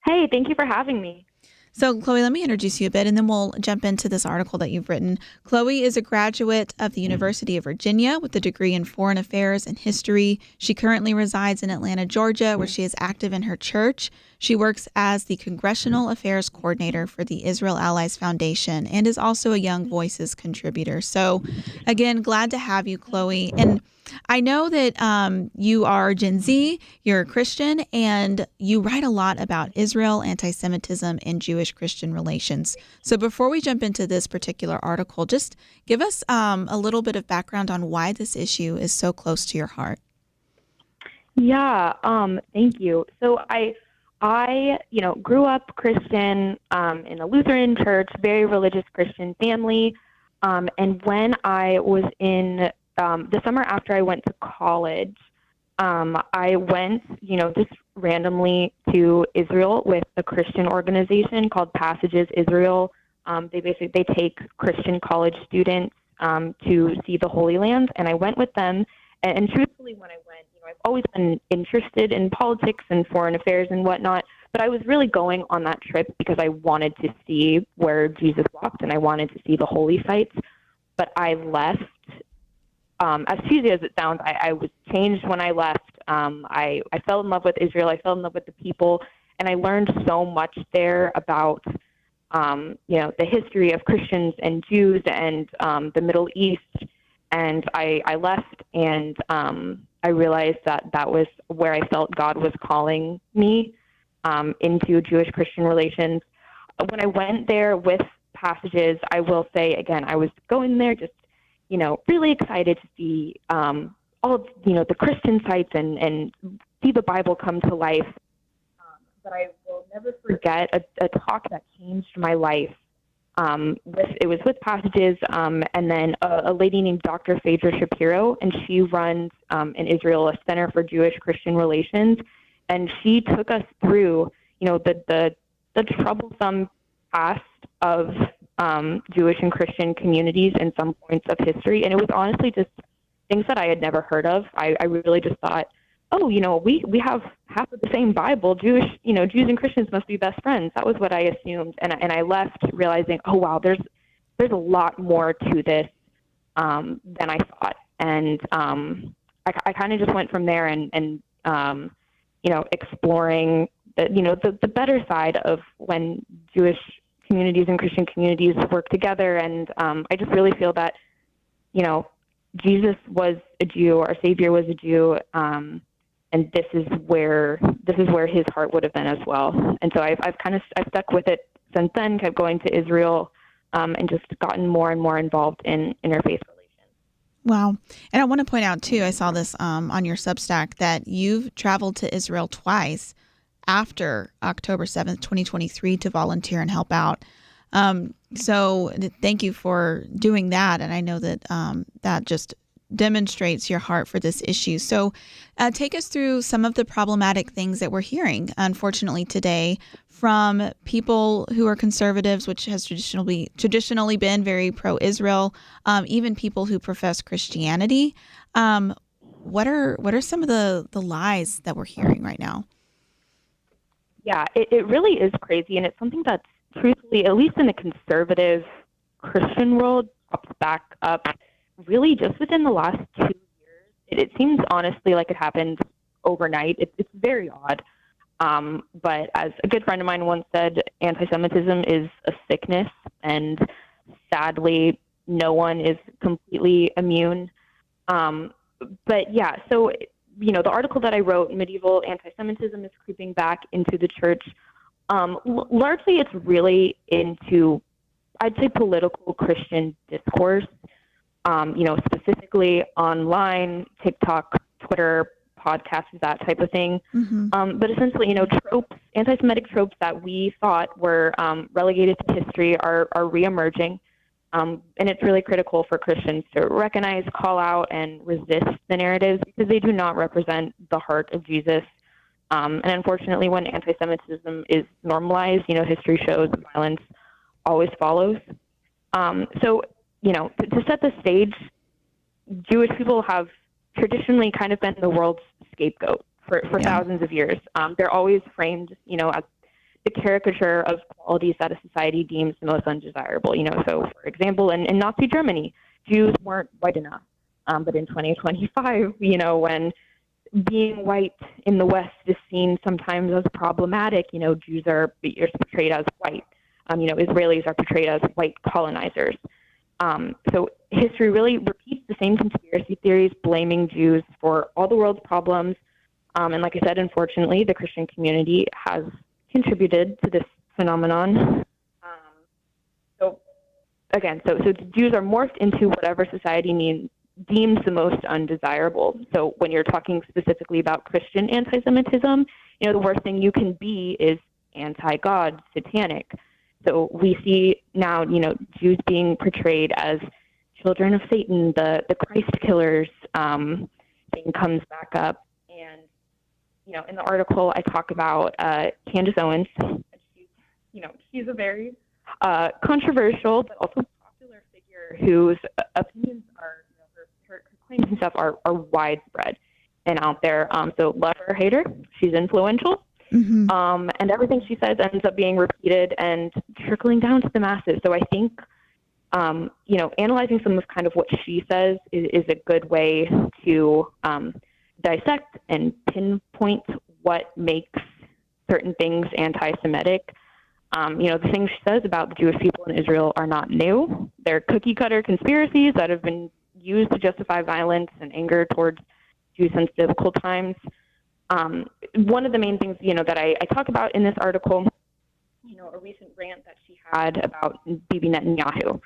Hey, thank you for having me. So, Chloe, let me introduce you a bit, and then we'll jump into this article that you've written. Chloe is a graduate of the University of Virginia with a degree in Foreign Affairs and History. She currently resides in Atlanta, Georgia, where she is active in her church. She works as the Congressional Affairs Coordinator for the Israel Allies Foundation and is also a Young Voices contributor. So, again, glad to have you, Chloe. And I know that you are Gen Z, you're a Christian, and you write a lot about Israel, anti-Semitism, and Jewish-Christian relations. So before we jump into this particular article, just give us a little bit of background on why this issue is so close to your heart. Yeah, thank you. So I grew up Christian in a Lutheran church, very religious Christian family. And when I was in the summer after I went to college, I went, just randomly to Israel with a Christian organization called Passages Israel. They take Christian college students to see the Holy Land, and I went with them. And truthfully, when I went, I've always been interested in politics and foreign affairs and whatnot, but I was really going on that trip because I wanted to see where Jesus walked, and I wanted to see the holy sites. But I left. As cheesy as it sounds, I was changed when I left. I fell in love with Israel. I fell in love with the people, and I learned so much there about, the history of Christians and Jews and the Middle East. And I left, and I realized that was where I felt God was calling me into Jewish-Christian relations. When I went there with Passages, I will say, again, I was going there just really excited to see all of, the Christian sites and see the Bible come to life. But I will never forget a talk that changed my life. It was with Passages, and then a lady named Dr. Phaedra Shapiro, and she runs in Israel a Center for Jewish-Christian Relations, and she took us through, the troublesome past of Jewish and Christian communities in some points of history. And it was honestly just things that I had never heard of. I really just thought, we have half of the same Bible. Jews and Christians must be best friends. That was what I assumed. And I left realizing, oh, wow, there's a lot more to this than I thought. And I kind of just went from there and exploring the better side of when Jewish communities and Christian communities work together. And I just really feel that, Jesus was a Jew, our Savior was a Jew, and this is where his heart would have been as well. And so I've stuck with it since then, kept going to Israel, and just gotten more and more involved in interfaith relations. Wow. And I want to point out, too, I saw this on your Substack, that you've traveled to Israel twice after October 7th, 2023 to volunteer and help out. So thank you for doing that. And I know that that just demonstrates your heart for this issue. So take us through some of the problematic things that we're hearing, unfortunately, today from people who are conservatives, which has traditionally been very pro-Israel, even people who profess Christianity. What are some of the lies that we're hearing right now? Yeah, it really is crazy, and it's something that's truthfully, at least in the conservative Christian world, pops back up really just within the last 2 years. It seems honestly like it happened overnight. It's very odd. But as a good friend of mine once said, antisemitism is a sickness, and sadly, no one is completely immune. But yeah, so, the article that I wrote, Medieval Antisemitism is Creeping Back into the Church, largely it's really into, I'd say, political Christian discourse, specifically online, TikTok, Twitter, podcasts, that type of thing. Mm-hmm. But essentially, tropes, anti-Semitic tropes that we thought were relegated to history are reemerging. And it's really critical for Christians to recognize, call out, and resist the narratives because they do not represent the heart of Jesus. And unfortunately, when anti-Semitism is normalized, history shows violence always follows. So, to set the stage, Jewish people have traditionally kind of been the world's scapegoat for thousands of years. They're always framed, as the caricature of qualities that a society deems the most undesirable. So for example, in Nazi Germany, Jews weren't white enough. But in 2025, when being white in the West is seen sometimes as problematic, Jews are portrayed as white. Israelis are portrayed as white colonizers. So history really repeats the same conspiracy theories, blaming Jews for all the world's problems. And like I said, unfortunately, the Christian community has contributed to this phenomenon. So Jews are morphed into whatever society deems the most undesirable. So when you're talking specifically about Christian anti-Semitism, the worst thing you can be is anti-God, satanic. So we see now, Jews being portrayed as children of Satan, the Christ killers, thing comes back up. And, in the article, I talk about Candace Owens. She's a very controversial but also popular figure whose opinions are, her claims and stuff are widespread and out there. So love her or hate her, she's influential. Mm-hmm. And everything she says ends up being repeated and trickling down to the masses. So I think, analyzing some of kind of what she says is a good way to dissect and pinpoint what makes certain things anti-Semitic. The things she says about the Jewish people in Israel are not new. They're cookie-cutter conspiracies that have been used to justify violence and anger towards Jews since biblical times. One of the main things, that I talk about in this article, a recent rant that she had about Bibi Netanyahu.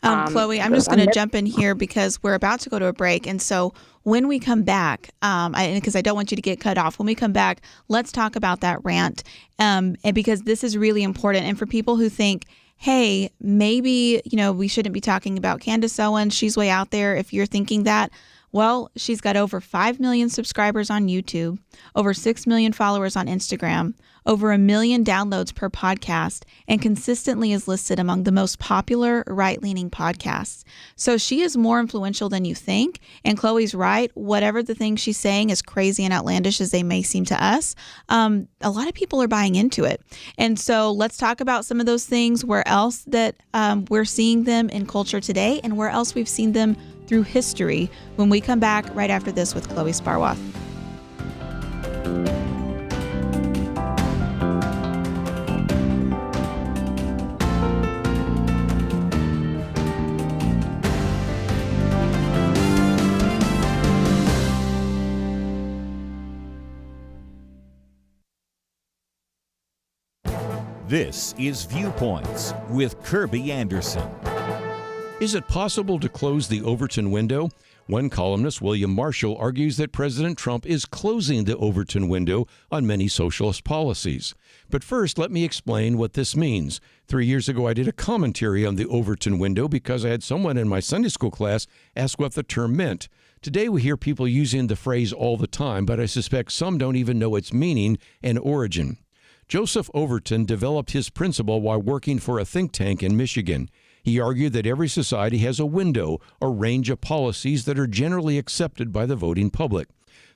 Chloe, I'm just going to jump in here because we're about to go to a break. And so when we come back, because I don't want you to get cut off, when we come back, let's talk about that rant. And because this is really important. And for people who think, hey, maybe, we shouldn't be talking about Candace Owens, she's way out there. If you're thinking that, well, she's got over 5 million subscribers on YouTube, over 6 million followers on Instagram, over 1 million downloads per podcast, and consistently is listed among the most popular right-leaning podcasts. So she is more influential than you think. And Chloe's right. Whatever the things she's saying, as crazy and outlandish as they may seem to us, a lot of people are buying into it. And so let's talk about some of those things, where else that we're seeing them in culture today and where else we've seen them through history when we come back right after this with Chloe Sparwath. This is Viewpoints with Kirby Anderson. Is it possible to close the Overton window? One columnist, William Marshall, argues that President Trump is closing the Overton window on many socialist policies. But first, let me explain what this means. 3 years ago, I did a commentary on the Overton window because I had someone in my Sunday school class ask what the term meant. Today, we hear people using the phrase all the time, but I suspect some don't even know its meaning and origin. Joseph Overton developed his principle while working for a think tank in Michigan. He argued that every society has a window or range of policies that are generally accepted by the voting public.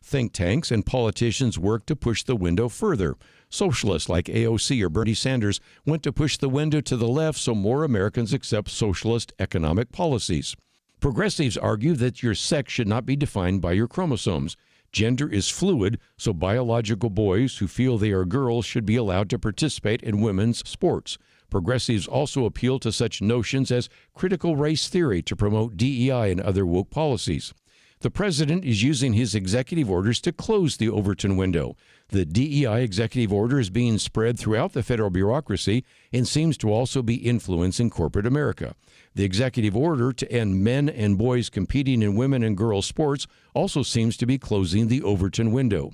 Think tanks and politicians work to push the window further. Socialists like AOC or Bernie Sanders went to push the window to the left so more Americans accept socialist economic policies. Progressives argue that your sex should not be defined by your chromosomes. Gender is fluid, so biological boys who feel they are girls should be allowed to participate in women's sports. Progressives also appeal to such notions as critical race theory to promote DEI and other woke policies. The president is using his executive orders to close the Overton window. The DEI executive order is being spread throughout the federal bureaucracy and seems to also be influencing corporate America. The executive order to end men and boys competing in women and girls sports also seems to be closing the Overton window.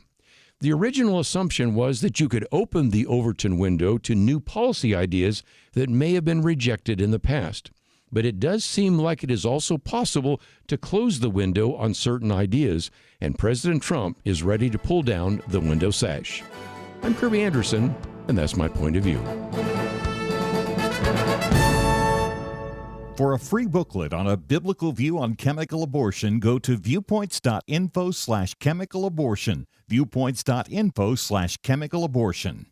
The original assumption was that you could open the Overton window to new policy ideas that may have been rejected in the past. But it does seem like it is also possible to close the window on certain ideas, and President Trump is ready to pull down the window sash. I'm Kirby Anderson, and that's my point of view. For a free booklet on a biblical view on chemical abortion, go to viewpoints.info/chemical-abortion. Viewpoints.info/chemical-abortion.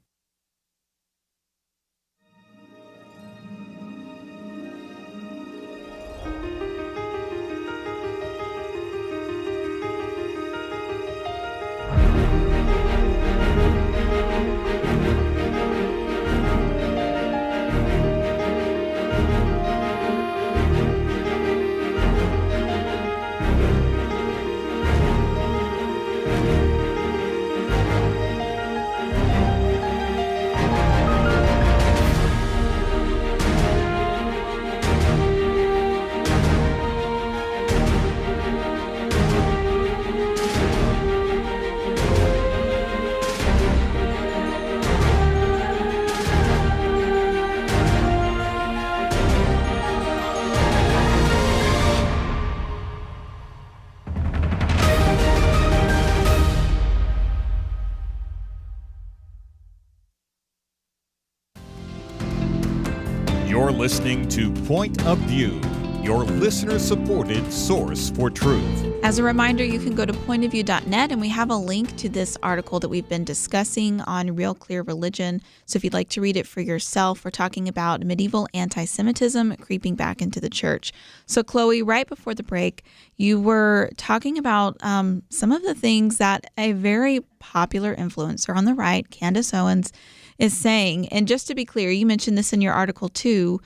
You're listening to Point of View, your listener-supported source for truth. As a reminder, you can go to pointofview.net, and we have a link to this article that we've been discussing on Real Clear Religion. So if you'd like to read it for yourself, we're talking about medieval anti-Semitism creeping back into the church. So Chloe, right before the break, you were talking about some of the things that a very popular influencer on the right, Candace Owens, is saying. And just to be clear, you mentioned this in your article too,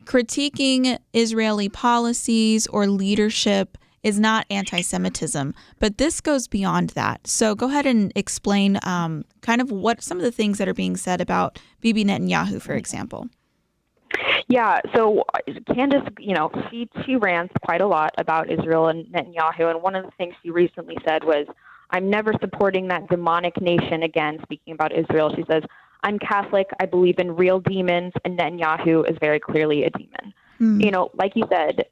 critiquing Israeli policies or leadership is not anti-Semitism, but this goes beyond that. So go ahead and explain kind of what some of the things that are being said about Bibi Netanyahu, for example. Yeah, so Candace, she rants quite a lot about Israel and Netanyahu, and one of the things she recently said was, "I'm never supporting that demonic nation again," speaking about Israel. She says, "I'm Catholic, I believe in real demons, and Netanyahu is very clearly a demon." Like you said,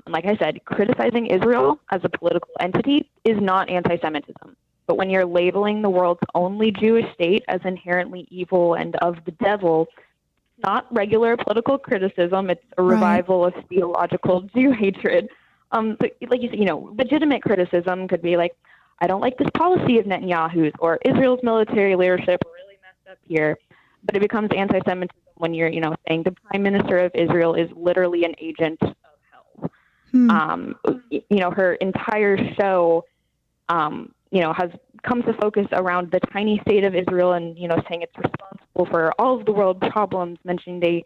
like I said, criticizing Israel as a political entity is not anti-Semitism. But when you're labeling the world's only Jewish state as inherently evil and of the devil, it's not regular political criticism. It's a revival of theological Jew hatred. But like you said, legitimate criticism could be like, "I don't like this policy of Netanyahu's," or "Israel's military leadership really messed up here." But it becomes anti-Semitism when you're, saying the prime minister of Israel is literally an agent of hell. Her entire show, has come to focus around the tiny state of Israel and, saying it's responsible for all of the world's problems, mentioning they,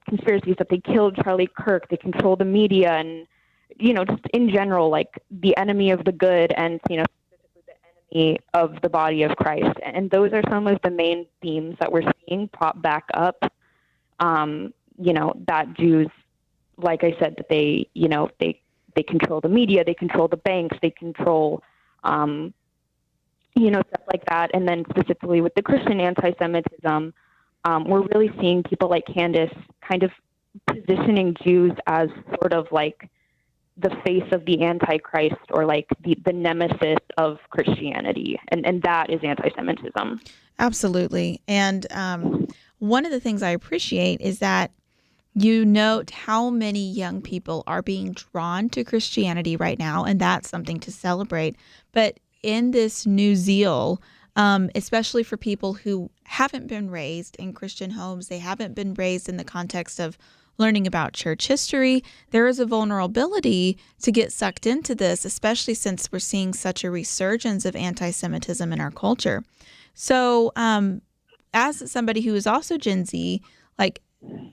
conspiracies that they killed Charlie Kirk, they control the media, and, just in general, like the enemy of the good and, specifically the enemy of the body of Christ. And those are some of the main themes that we're seeing pop back up. That Jews, like I said, that they they control the media, they control the banks, they control, stuff like that. And then specifically with the Christian anti-Semitism, we're really seeing people like Candace kind of positioning Jews as sort of like the face of the Antichrist, or like the nemesis of Christianity. And that is anti-Semitism. Absolutely. And one of the things I appreciate is that you note how many young people are being drawn to Christianity right now, and that's something to celebrate. But in this new zeal, especially for people who haven't been raised in Christian homes, they haven't been raised in the context of learning about church history, there is a vulnerability to get sucked into this, especially since we're seeing such a resurgence of anti-Semitism in our culture. So as somebody who is also Gen Z, like,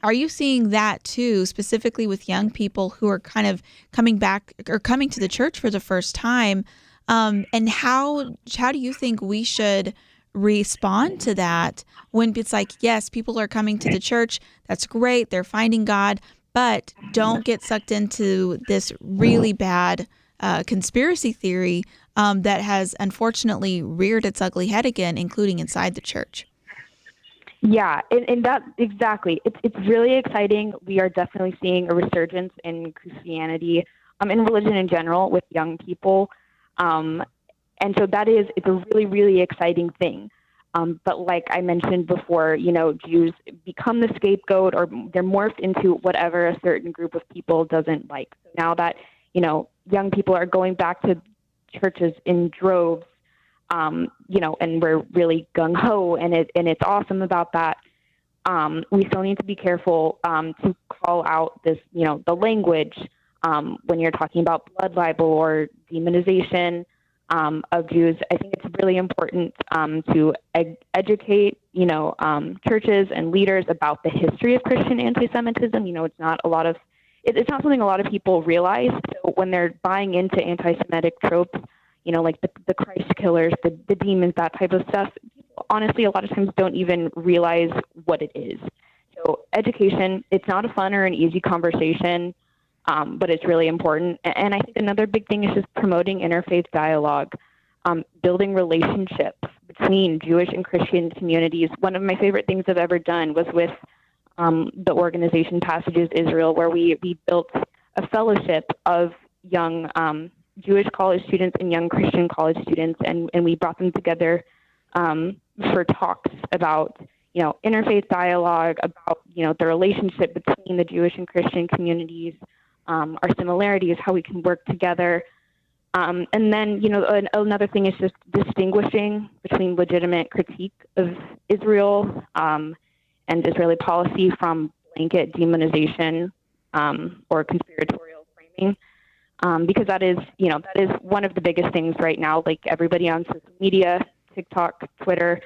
are you seeing that too, specifically with young people who are kind of coming back or coming to the church for the first time? And how do you think we should respond to that when it's like, yes, people are coming to the church, that's great, they're finding God, but don't get sucked into this really bad conspiracy theory that has unfortunately reared its ugly head again, including inside the church? Yeah, and that exactly. It's really exciting. We are definitely seeing a resurgence in Christianity, in religion in general, with young people. And so it's a really, really exciting thing. But like I mentioned before, Jews become the scapegoat, or they're morphed into whatever a certain group of people doesn't like. So now that, young people are going back to churches in droves, and we're really gung-ho, and it's awesome about that. We still need to be careful to call out this, the language when you're talking about blood libel or demonization of Jews. I think it's really important to educate, churches and leaders about the history of Christian anti-Semitism. It's not something a lot of people realize. So when they're buying into anti-Semitic tropes, like the Christ killers, the demons, that type of stuff, people, honestly, a lot of times don't even realize what it is. So education, it's not a fun or an easy conversation, but it's really important. And I think another big thing is just promoting interfaith dialogue, building relationships between Jewish and Christian communities. One of my favorite things I've ever done was with the organization Passages Israel, where we built a fellowship of young Jewish college students and young Christian college students, and we brought them together for talks about, interfaith dialogue, about, the relationship between the Jewish and Christian communities, our similarities, how we can work together. And then, another thing is just distinguishing between legitimate critique of Israel and Israeli policy from blanket demonization or conspiratorial framing. Because that is one of the biggest things right now. Like, everybody on social media, TikTok, Twitter,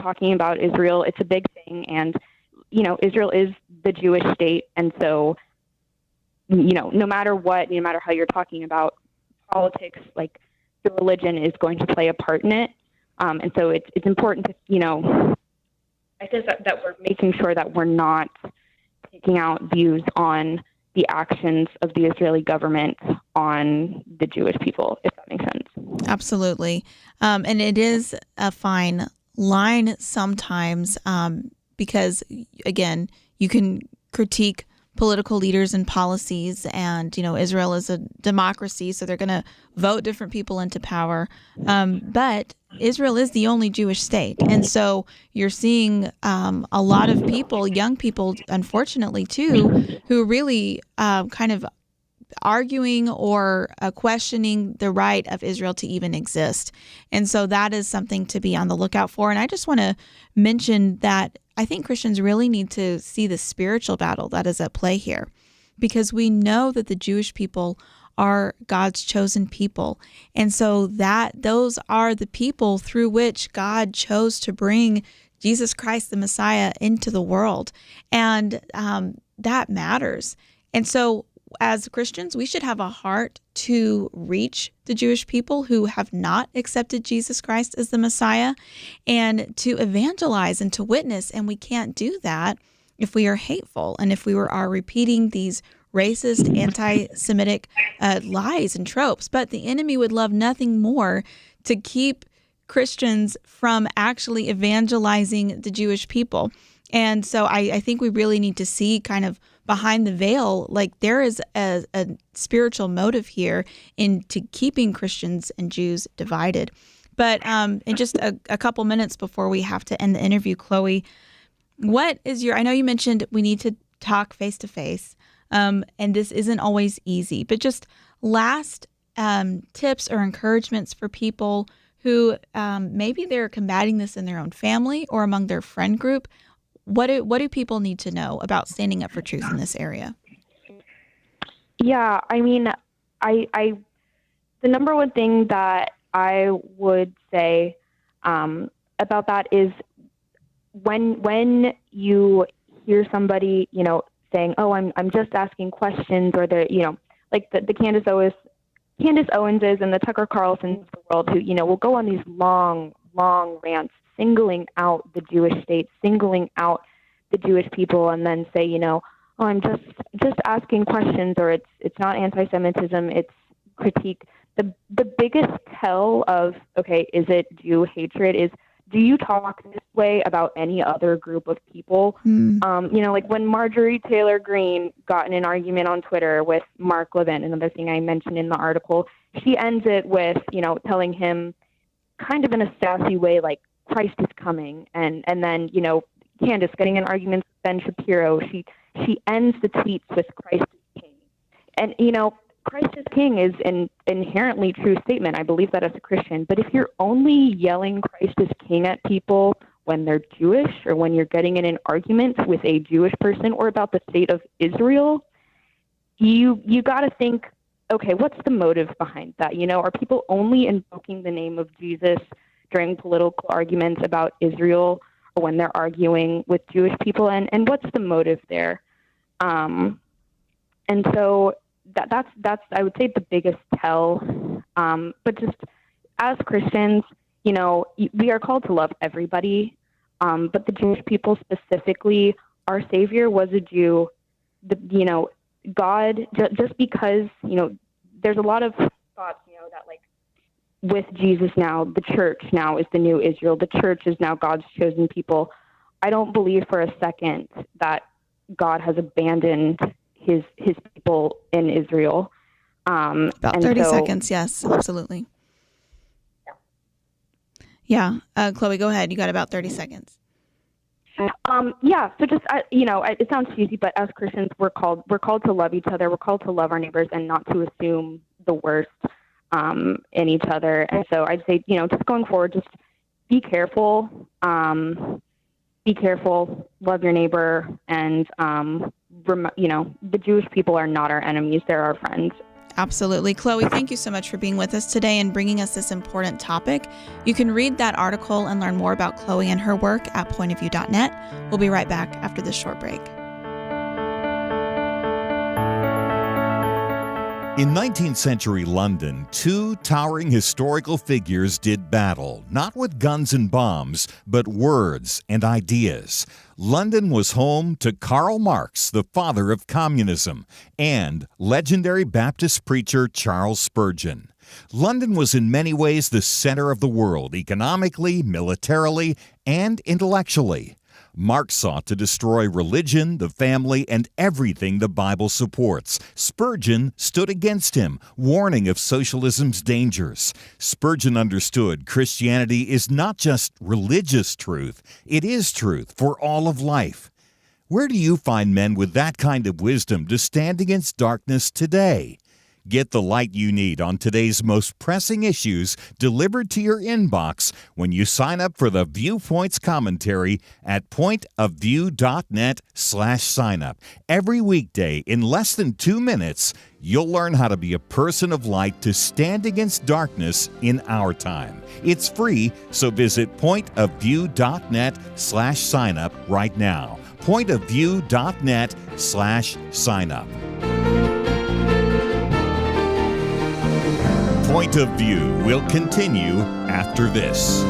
talking about Israel, it's a big thing. And, Israel is the Jewish state. And so, no matter what, no matter how you're talking about politics, like, the religion is going to play a part in it. And so it's important to, I guess that we're making sure that we're not taking out views on the actions of the Israeli government on the Jewish people, if that makes sense. Absolutely. And it is a fine line sometimes because, again, you can critique political leaders and policies, and, Israel is a democracy, so they're going to vote different people into power. But Israel is the only Jewish state. And so you're seeing a lot of people, young people, unfortunately, too, who really kind of arguing or questioning the right of Israel to even exist. And so that is something to be on the lookout for. And I just want to mention that I think Christians really need to see the spiritual battle that is at play here, because we know that the Jewish people are God's chosen people. And so those are the people through which God chose to bring Jesus Christ, the Messiah, into the world. And that matters. And so as Christians, we should have a heart to reach the Jewish people who have not accepted Jesus Christ as the Messiah, and to evangelize and to witness. And we can't do that if we are hateful and if we are repeating these racist, anti-Semitic lies and tropes. But the enemy would love nothing more to keep Christians from actually evangelizing the Jewish people. And so I think we really need to see kind of behind the veil, like there is a spiritual motive here into keeping Christians and Jews divided. But in just a couple minutes before we have to end the interview, Chloe, what is I know you mentioned we need to talk face to face, and this isn't always easy, but just last tips or encouragements for people who maybe they're combating this in their own family or among their friend group. What do people need to know about standing up for truth in this area? Yeah, I mean, I the number one thing that I would say about that is when you hear somebody, saying, "Oh, I'm just asking questions," or like the Candace Owenses and the Tucker Carlsons of the world who, will go on these long rants singling out the Jewish state, singling out the Jewish people, and then say, "Oh, I'm just asking questions," or it's not anti-Semitism, it's critique. The biggest tell of, okay, is it Jew hatred is, do you talk this way about any other group of people? Like when Marjorie Taylor Greene got in an argument on Twitter with Mark Levin, another thing I mentioned in the article, she ends it with, telling him kind of in a sassy way, like, Christ is coming. And then, Candace getting in arguments with Ben Shapiro, she ends the tweets with Christ is king. And, Christ is king is an inherently true statement. I believe that as a Christian. But if you're only yelling Christ is king at people when they're Jewish, or when you're getting in an argument with a Jewish person or about the state of Israel, you got to think, okay, what's the motive behind that? Are people only invoking the name of Jesus during political arguments about Israel or when they're arguing with Jewish people? And what's the motive there? And so that's I would say the biggest tell. But just as Christians, we are called to love everybody. But the Jewish people specifically, our Savior was a Jew. God, just because, there's a lot of thoughts, that like with Jesus now, the church now is the new Israel. The church is now God's chosen people. I don't believe for a second that God has abandoned his people in Israel. About 30 seconds. Yes, absolutely. Yeah. Chloe, go ahead. You got about 30 seconds. Yeah. So just, it sounds cheesy, but as Christians, we're called to love each other. We're called to love our neighbors and not to assume the worst in each other. And so I'd say, just going forward, just be careful. Be careful, love your neighbor, and, the Jewish people are not our enemies. They're our friends. Absolutely. Chloe, thank you so much for being with us today and bringing us this important topic. You can read that article and learn more about Chloe and her work at pointofview.net. We'll be right back after this short break. In 19th century London, two towering historical figures did battle, not with guns and bombs, but words and ideas. London was home to Karl Marx, the father of communism, and legendary Baptist preacher Charles Spurgeon. London was in many ways the center of the world, economically, militarily, and intellectually. Marx sought to destroy religion, the family, and everything the Bible supports. Spurgeon stood against him, warning of socialism's dangers. Spurgeon understood Christianity is not just religious truth, it is truth for all of life. Where do you find men with that kind of wisdom to stand against darkness today? Get the light you need on today's most pressing issues delivered to your inbox when you sign up for the Viewpoints commentary at pointofview.net/signup. Every weekday in less than 2 minutes, you'll learn how to be a person of light to stand against darkness in our time. It's free, so visit pointofview.net/signup right now. pointofview.net/signup. Point of View will continue after this.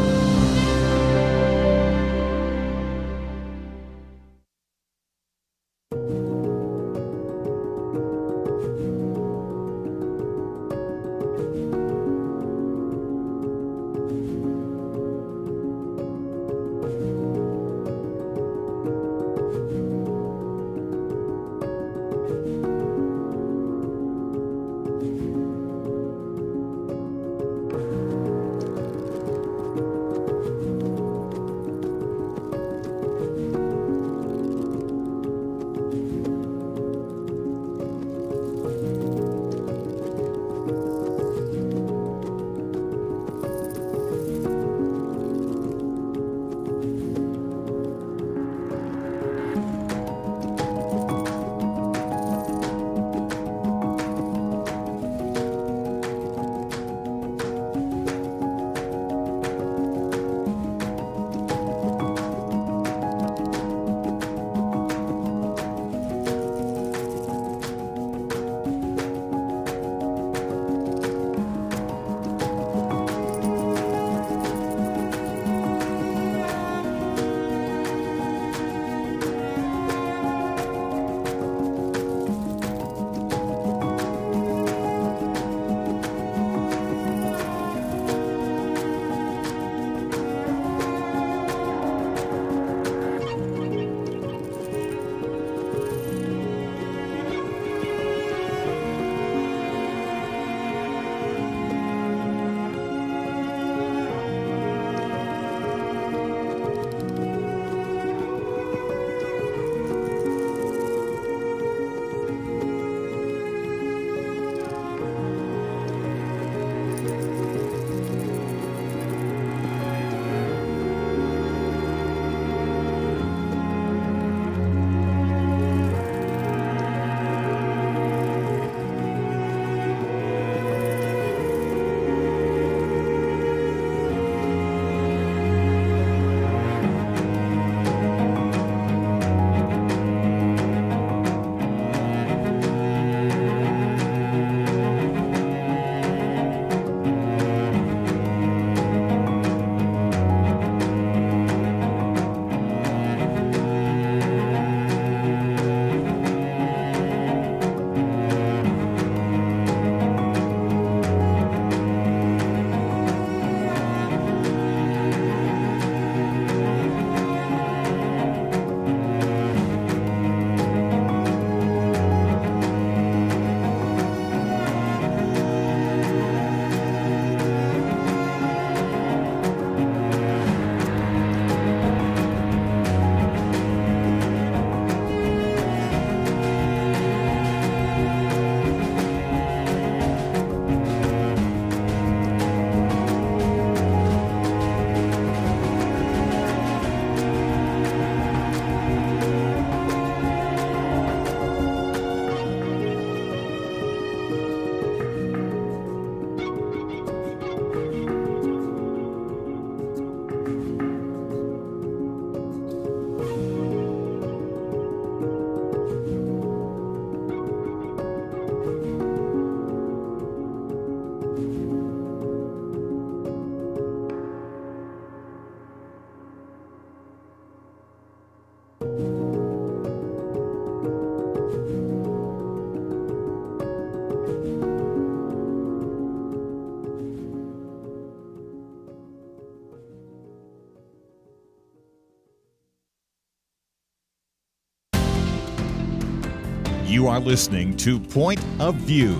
You are listening to Point of View.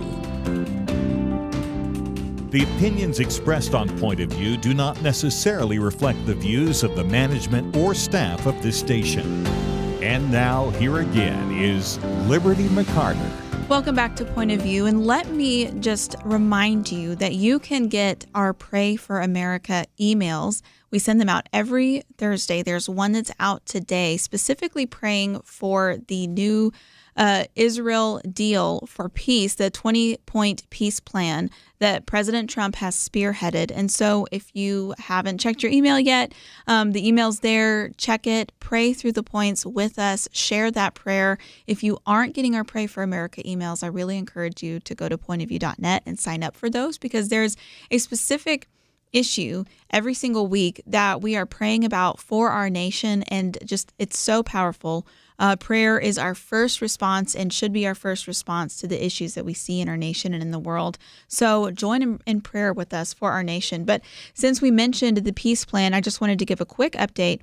The opinions expressed on Point of View do not necessarily reflect the views of the management or staff of this station. And now, here again is Liberty McArtor. Welcome back to Point of View, and let me just remind you that you can get our Pray for America emails. We send them out every Thursday. There's one that's out today, specifically praying for the new Israel deal for peace, the 20-point peace plan that President Trump has spearheaded. And so if you haven't checked your email yet, the email's there. Check it. Pray through the points with us. Share that prayer. If you aren't getting our Pray for America emails, I really encourage you to go to pointofview.net and sign up for those, because there's a specific issue every single week that we are praying about for our nation, and just it's so powerful. Prayer is our first response and should be our first response to the issues that we see in our nation and in the world. So join in prayer with us for our nation. But since we mentioned the peace plan, I just wanted to give a quick update.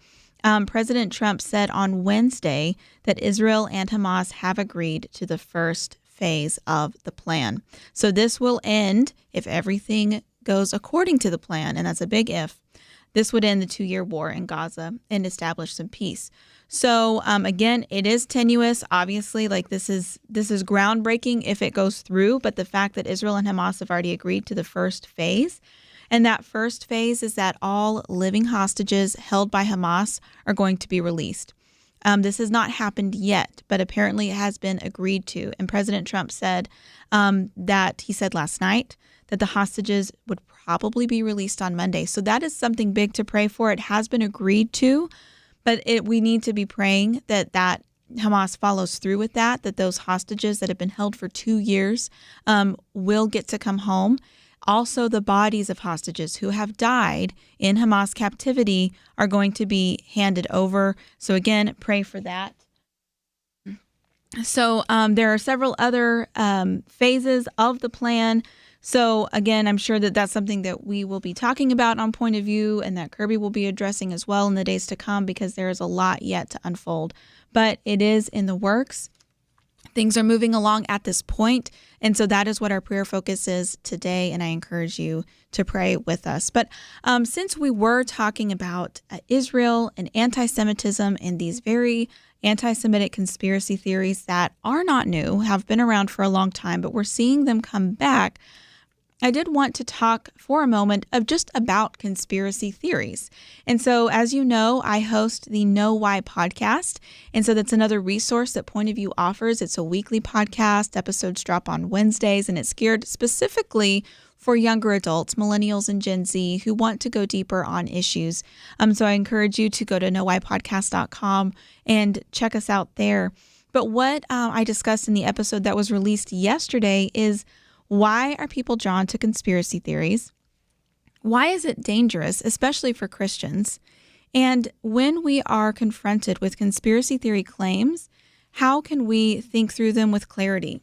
President Trump said on Wednesday that Israel and Hamas have agreed to the first phase of the plan. So this will end, if everything goes according to the plan, and that's a big if, this would end the 2-year war in Gaza and establish some peace. So again, it is tenuous. Obviously, like this is groundbreaking if it goes through. But the fact that Israel and Hamas have already agreed to the first phase, and that first phase is that all living hostages held by Hamas are going to be released. This has not happened yet, but apparently it has been agreed to. And President Trump said that he said last night that the hostages would probably be released on Monday. So that is something big to pray for. It has been agreed to. But we need to be praying that Hamas follows through with that those hostages that have been held for 2 years will get to come home. Also, the bodies of hostages who have died in Hamas captivity are going to be handed over. So again, pray for that. So there are several other phases of the plan. So again, I'm sure that that's something that we will be talking about on Point of View, and that Kirby will be addressing as well in the days to come, because there is a lot yet to unfold. But it is in the works. Things are moving along at this point. And so that is what our prayer focus is today. And I encourage you to pray with us. But since we were talking about Israel and anti-Semitism and these very anti-Semitic conspiracy theories that are not new, have been around for a long time, but we're seeing them come back, I did want to talk for a moment of just about conspiracy theories. And so, as you know, I host the Know Why podcast. And so that's another resource that Point of View offers. It's a weekly podcast. Episodes drop on Wednesdays, and it's geared specifically for younger adults, millennials and Gen Z, who want to go deeper on issues. So I encourage you to go to knowwhypodcast.com and check us out there. But what I discussed in the episode that was released yesterday is, why are people drawn to conspiracy theories? Why is it dangerous, especially for Christians? And when we are confronted with conspiracy theory claims, how can we think through them with clarity?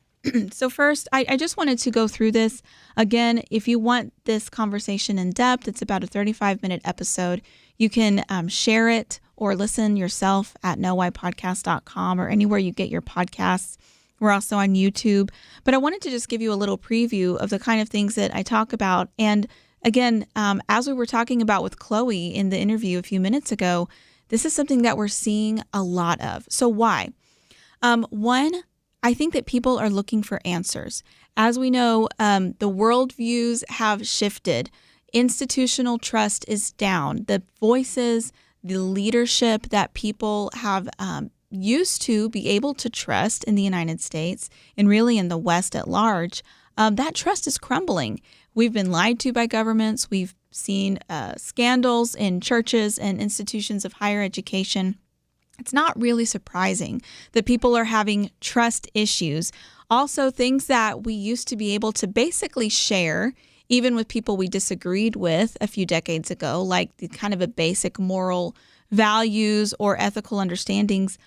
So first, I just wanted to go through this. Again, if you want this conversation in depth, it's about a 35-minute episode. You can share it or listen yourself at knowwhypodcast.com or anywhere you get your podcasts. We're also on YouTube. But I wanted to just give you a little preview of the kind of things that I talk about. And again, as we were talking about with Chloe in the interview a few minutes ago, this is something that we're seeing a lot of. So why? One, I think that people are looking for answers. As we know, the worldviews have shifted. Institutional trust is down. The voices, the leadership that people have used to be able to trust in the United States and really in the West at large, that trust is crumbling. We've been lied to by governments. We've seen scandals in churches and institutions of higher education. It's not really surprising that people are having trust issues. Also, things that we used to be able to basically share, even with people we disagreed with a few decades ago, like the kind of a basic moral values or ethical understandings,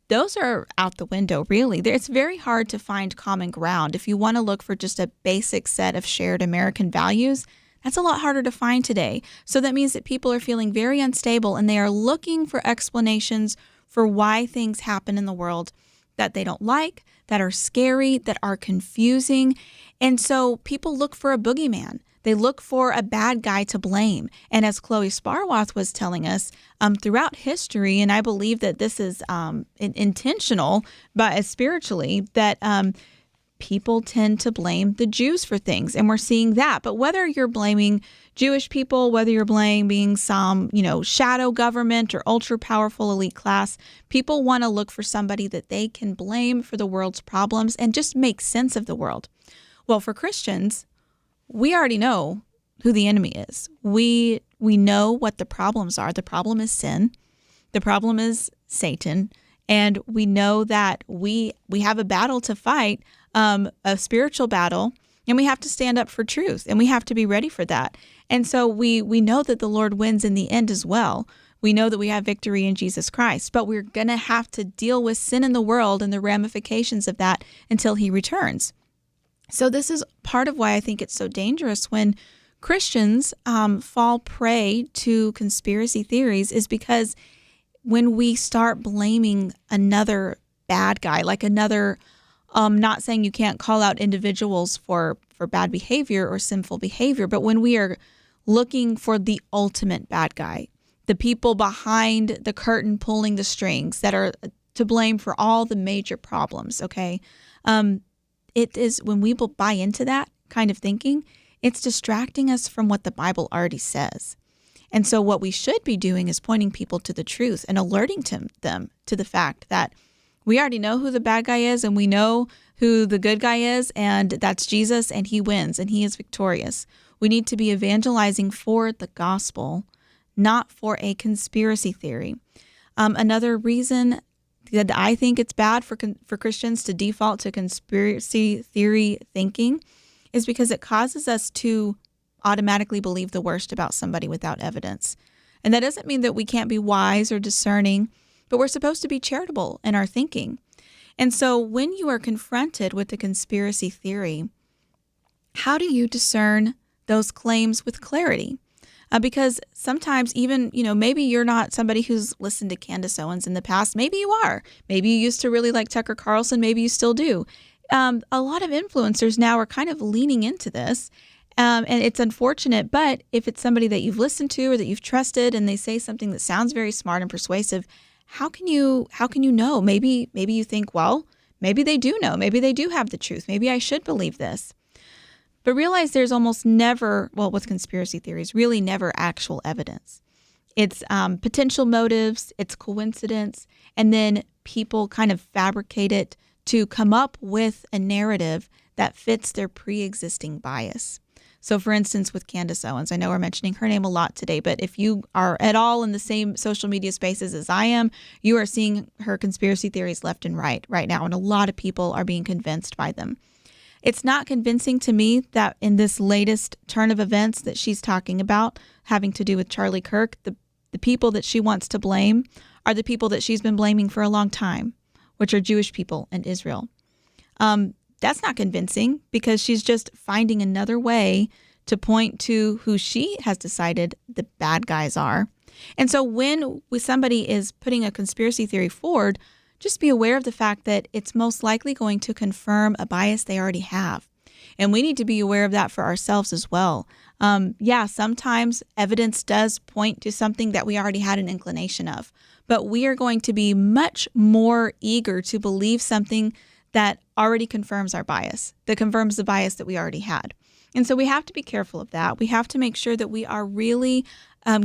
those are out the window, really. It's very hard to find common ground. If you want to look for just a basic set of shared American values, that's a lot harder to find today. So that means that people are feeling very unstable, and they are looking for explanations for why things happen in the world that they don't like, that are scary, that are confusing. And so people look for a boogeyman. They look for a bad guy to blame. And as Chloe Sparwath was telling us, throughout history, and I believe that this is intentional, but spiritually, that people tend to blame the Jews for things. And we're seeing that. But whether you're blaming Jewish people, whether you're blaming some, shadow government or ultra powerful elite class, people want to look for somebody that they can blame for the world's problems and just make sense of the world. Well, for Christians, we already know who the enemy is. We know what the problems are. The problem is sin. The problem is Satan. And we know that we have a battle to fight, a spiritual battle, and we have to stand up for truth, and we have to be ready for that. And so we know that the Lord wins in the end as well. We know that we have victory in Jesus Christ, but we're going to have to deal with sin in the world and the ramifications of that until he returns. So this is part of why I think it's so dangerous when Christians fall prey to conspiracy theories, is because when we start blaming another bad guy, like another, not saying you can't call out individuals for bad behavior or sinful behavior, but when we are looking for the ultimate bad guy, the people behind the curtain pulling the strings that are to blame for all the major problems, okay? It is when we buy into that kind of thinking, it's distracting us from what the Bible already says. And so what we should be doing is pointing people to the truth and alerting them to the fact that we already know who the bad guy is, and we know who the good guy is, and that's Jesus, and he wins, and he is victorious. We need to be evangelizing for the gospel, not for a conspiracy theory. Another reason that I think it's bad for Christians to default to conspiracy theory thinking is because it causes us to automatically believe the worst about somebody without evidence. And that doesn't mean that we can't be wise or discerning, but we're supposed to be charitable in our thinking. And so when you are confronted with a conspiracy theory, how do you discern those claims with clarity? Because sometimes even, maybe you're not somebody who's listened to Candace Owens in the past. Maybe you are. Maybe you used to really like Tucker Carlson. Maybe you still do. A lot of influencers now are kind of leaning into this. And it's unfortunate, but if it's somebody that you've listened to or that you've trusted and they say something that sounds very smart and persuasive, how can you know? Maybe you think, well, maybe they do know. Maybe they do have the truth. Maybe I should believe this. But realize there's almost never, with conspiracy theories, really never actual evidence. It's potential motives, it's coincidence, and then people kind of fabricate it to come up with a narrative that fits their pre-existing bias. So for instance, with Candace Owens, I know we're mentioning her name a lot today, but if you are at all in the same social media spaces as I am, you are seeing her conspiracy theories left and right now, and a lot of people are being convinced by them. It's not convincing to me that in this latest turn of events that she's talking about, having to do with Charlie Kirk, the people that she wants to blame are the people that she's been blaming for a long time, which are Jewish people in Israel. That's not convincing because she's just finding another way to point to who she has decided the bad guys are. And so when somebody is putting a conspiracy theory forward, just be aware of the fact that it's most likely going to confirm a bias they already have. And we need to be aware of that for ourselves as well. Sometimes evidence does point to something that we already had an inclination of, but we are going to be much more eager to believe something that already confirms our bias, that confirms the bias that we already had. And so we have to be careful of that. We have to make sure that we are really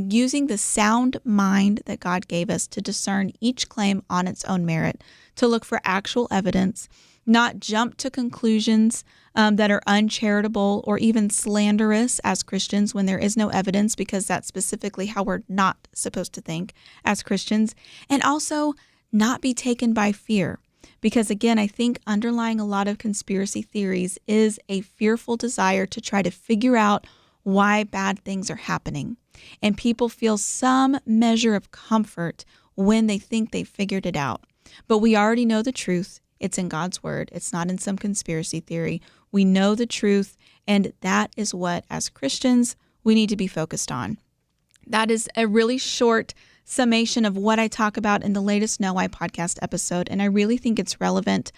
using the sound mind that God gave us to discern each claim on its own merit, to look for actual evidence, not jump to conclusions that are uncharitable or even slanderous as Christians when there is no evidence, because that's specifically how we're not supposed to think as Christians, and also not be taken by fear. Because again, I think underlying a lot of conspiracy theories is a fearful desire to try to figure out why bad things are happening. And people feel some measure of comfort when they think they've figured it out. But we already know the truth. It's in God's word. It's not in some conspiracy theory. We know the truth, and that is what, as Christians, we need to be focused on. That is a really short summation of what I talk about in the latest Know Why podcast episode. And I really think it's relevant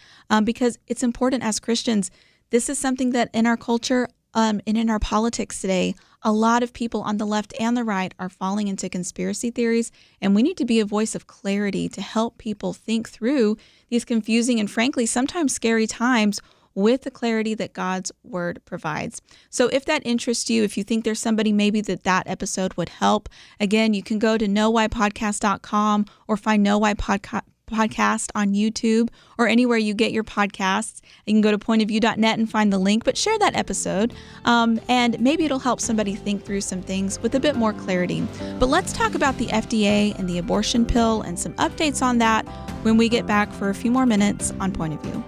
because it's important as Christians. This is something that in our culture and in our politics today, a lot of people on the left and the right are falling into conspiracy theories. And we need to be a voice of clarity to help people think through these confusing and frankly, sometimes scary times with the clarity that God's word provides. So if that interests you, if you think there's somebody maybe that episode would help, again, you can go to knowwhypodcast.com or find Know Why Podcast on YouTube or anywhere you get your podcasts. You can go to pointofview.net and find the link, but share that episode and maybe it'll help somebody think through some things with a bit more clarity. But let's talk about the FDA and the abortion pill and some updates on that when we get back for a few more minutes on Point of View.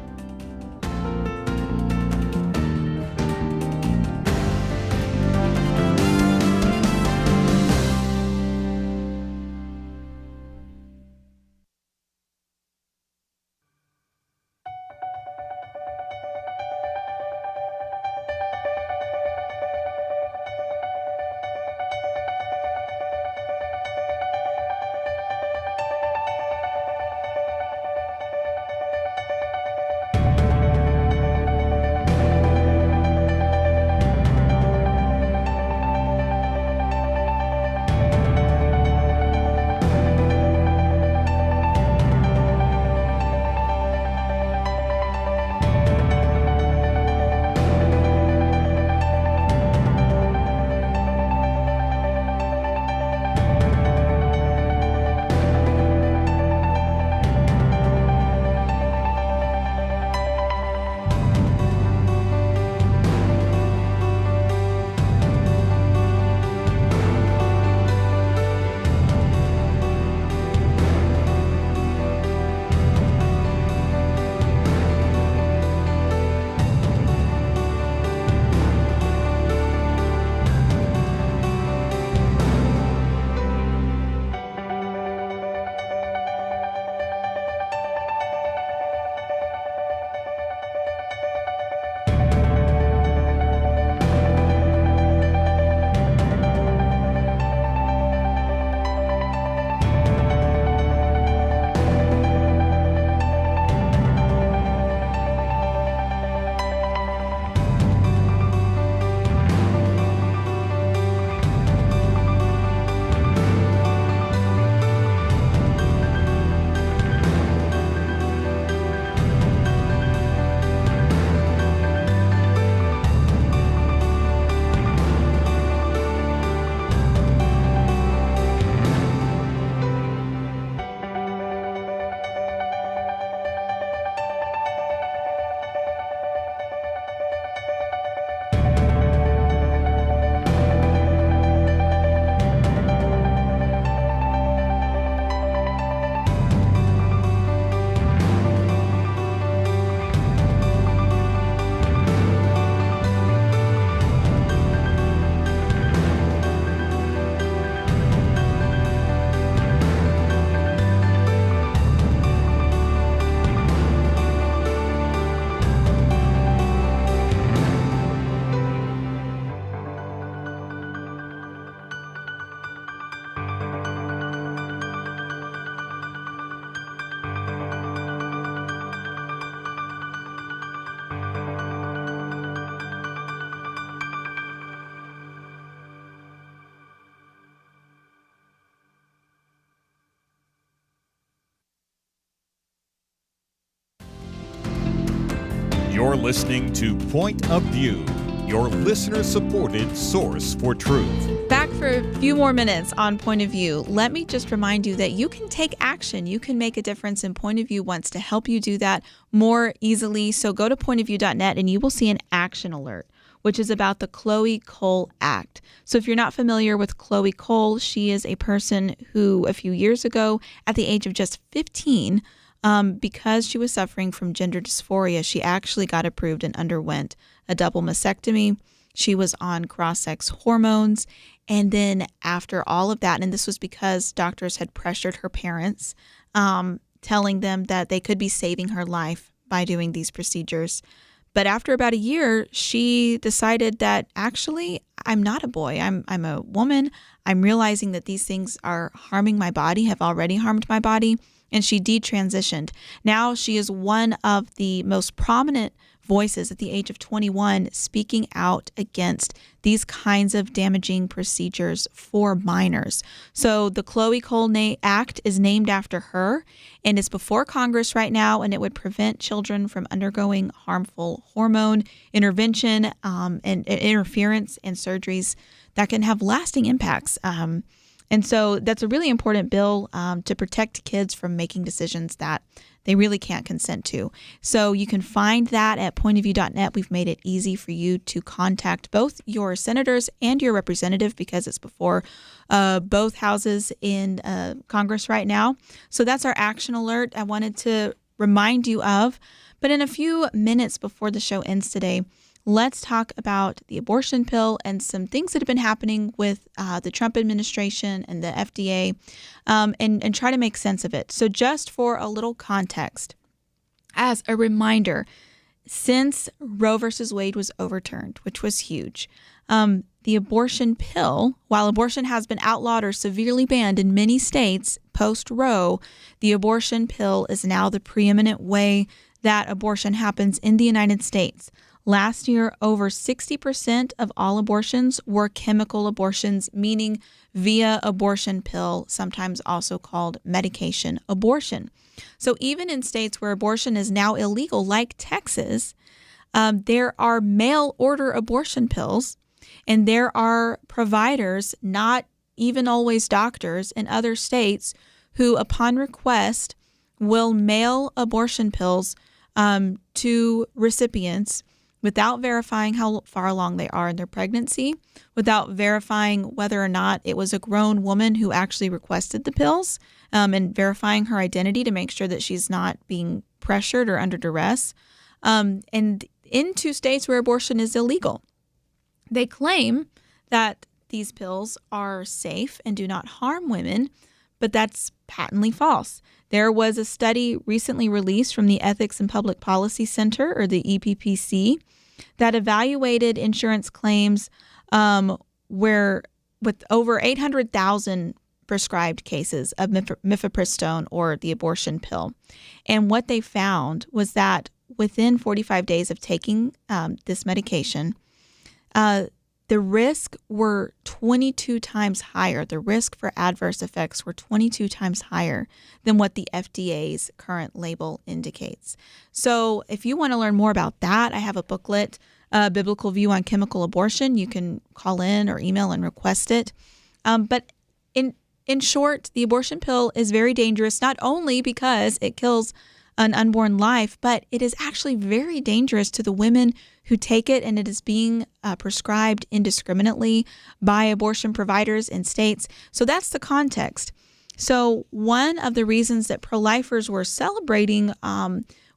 You're listening to Point of View, your listener-supported source for truth. Back for a few more minutes on Point of View. Let me just remind you that you can take action. You can make a difference, and Point of View wants to help you do that more easily. So go to pointofview.net and you will see an action alert, which is about the Chloe Cole Act. So if you're not familiar with Chloe Cole, she is a person who a few years ago, at the age of just 15, because she was suffering from gender dysphoria, she actually got approved and underwent a double mastectomy. She was on cross-sex hormones. And then after all of that, and this was because doctors had pressured her parents, telling them that they could be saving her life by doing these procedures. But after about a year, she decided that actually, I'm not a boy. I'm a woman. I'm realizing that these things are harming my body, have already harmed my body. And she detransitioned. Now she is one of the most prominent voices at the age of 21 speaking out against these kinds of damaging procedures for minors. So the Chloe Cole Act is named after her, and it's before Congress right now, and it would prevent children from undergoing harmful hormone intervention and interference and surgeries that can have lasting impacts. And so that's a really important bill to protect kids from making decisions that they really can't consent to. So you can find that at pointofview.net. We've made it easy for you to contact both your senators and your representative because it's before both houses in Congress right now. So that's our action alert I wanted to remind you of. But in a few minutes before the show ends today, let's talk about the abortion pill and some things that have been happening with the Trump administration and the FDA and try to make sense of it. So just for a little context, as a reminder, since Roe versus Wade was overturned, which was huge, the abortion pill, while abortion has been outlawed or severely banned in many states post-Roe, the abortion pill is now the preeminent way that abortion happens in the United States. Last year, over 60% of all abortions were chemical abortions, meaning via abortion pill, sometimes also called medication abortion. So even in states where abortion is now illegal, like Texas, there are mail order abortion pills, and there are providers, not even always doctors, in other states who, upon request, will mail abortion pills to recipients without verifying how far along they are in their pregnancy, without verifying whether or not it was a grown woman who actually requested the pills, and verifying her identity to make sure that she's not being pressured or under duress, and into states where abortion is illegal. They claim that these pills are safe and do not harm women, but that's patently false. There was a study recently released from the Ethics and Public Policy Center, or the EPPC, that evaluated insurance claims where with over 800,000 prescribed cases of mifepristone, or the abortion pill. And what they found was that within 45 days of taking this medication, the risk were 22 times higher. The risk for adverse effects were 22 times higher than what the FDA's current label indicates. So if you want to learn more about that, I have a booklet, Biblical View on Chemical Abortion. You can call in or email and request it. But in short, the abortion pill is very dangerous, not only because it kills an unborn life, but it is actually very dangerous to the women who take it, and it is being prescribed indiscriminately by abortion providers in states. So that's the context. So one of the reasons that pro-lifers were celebrating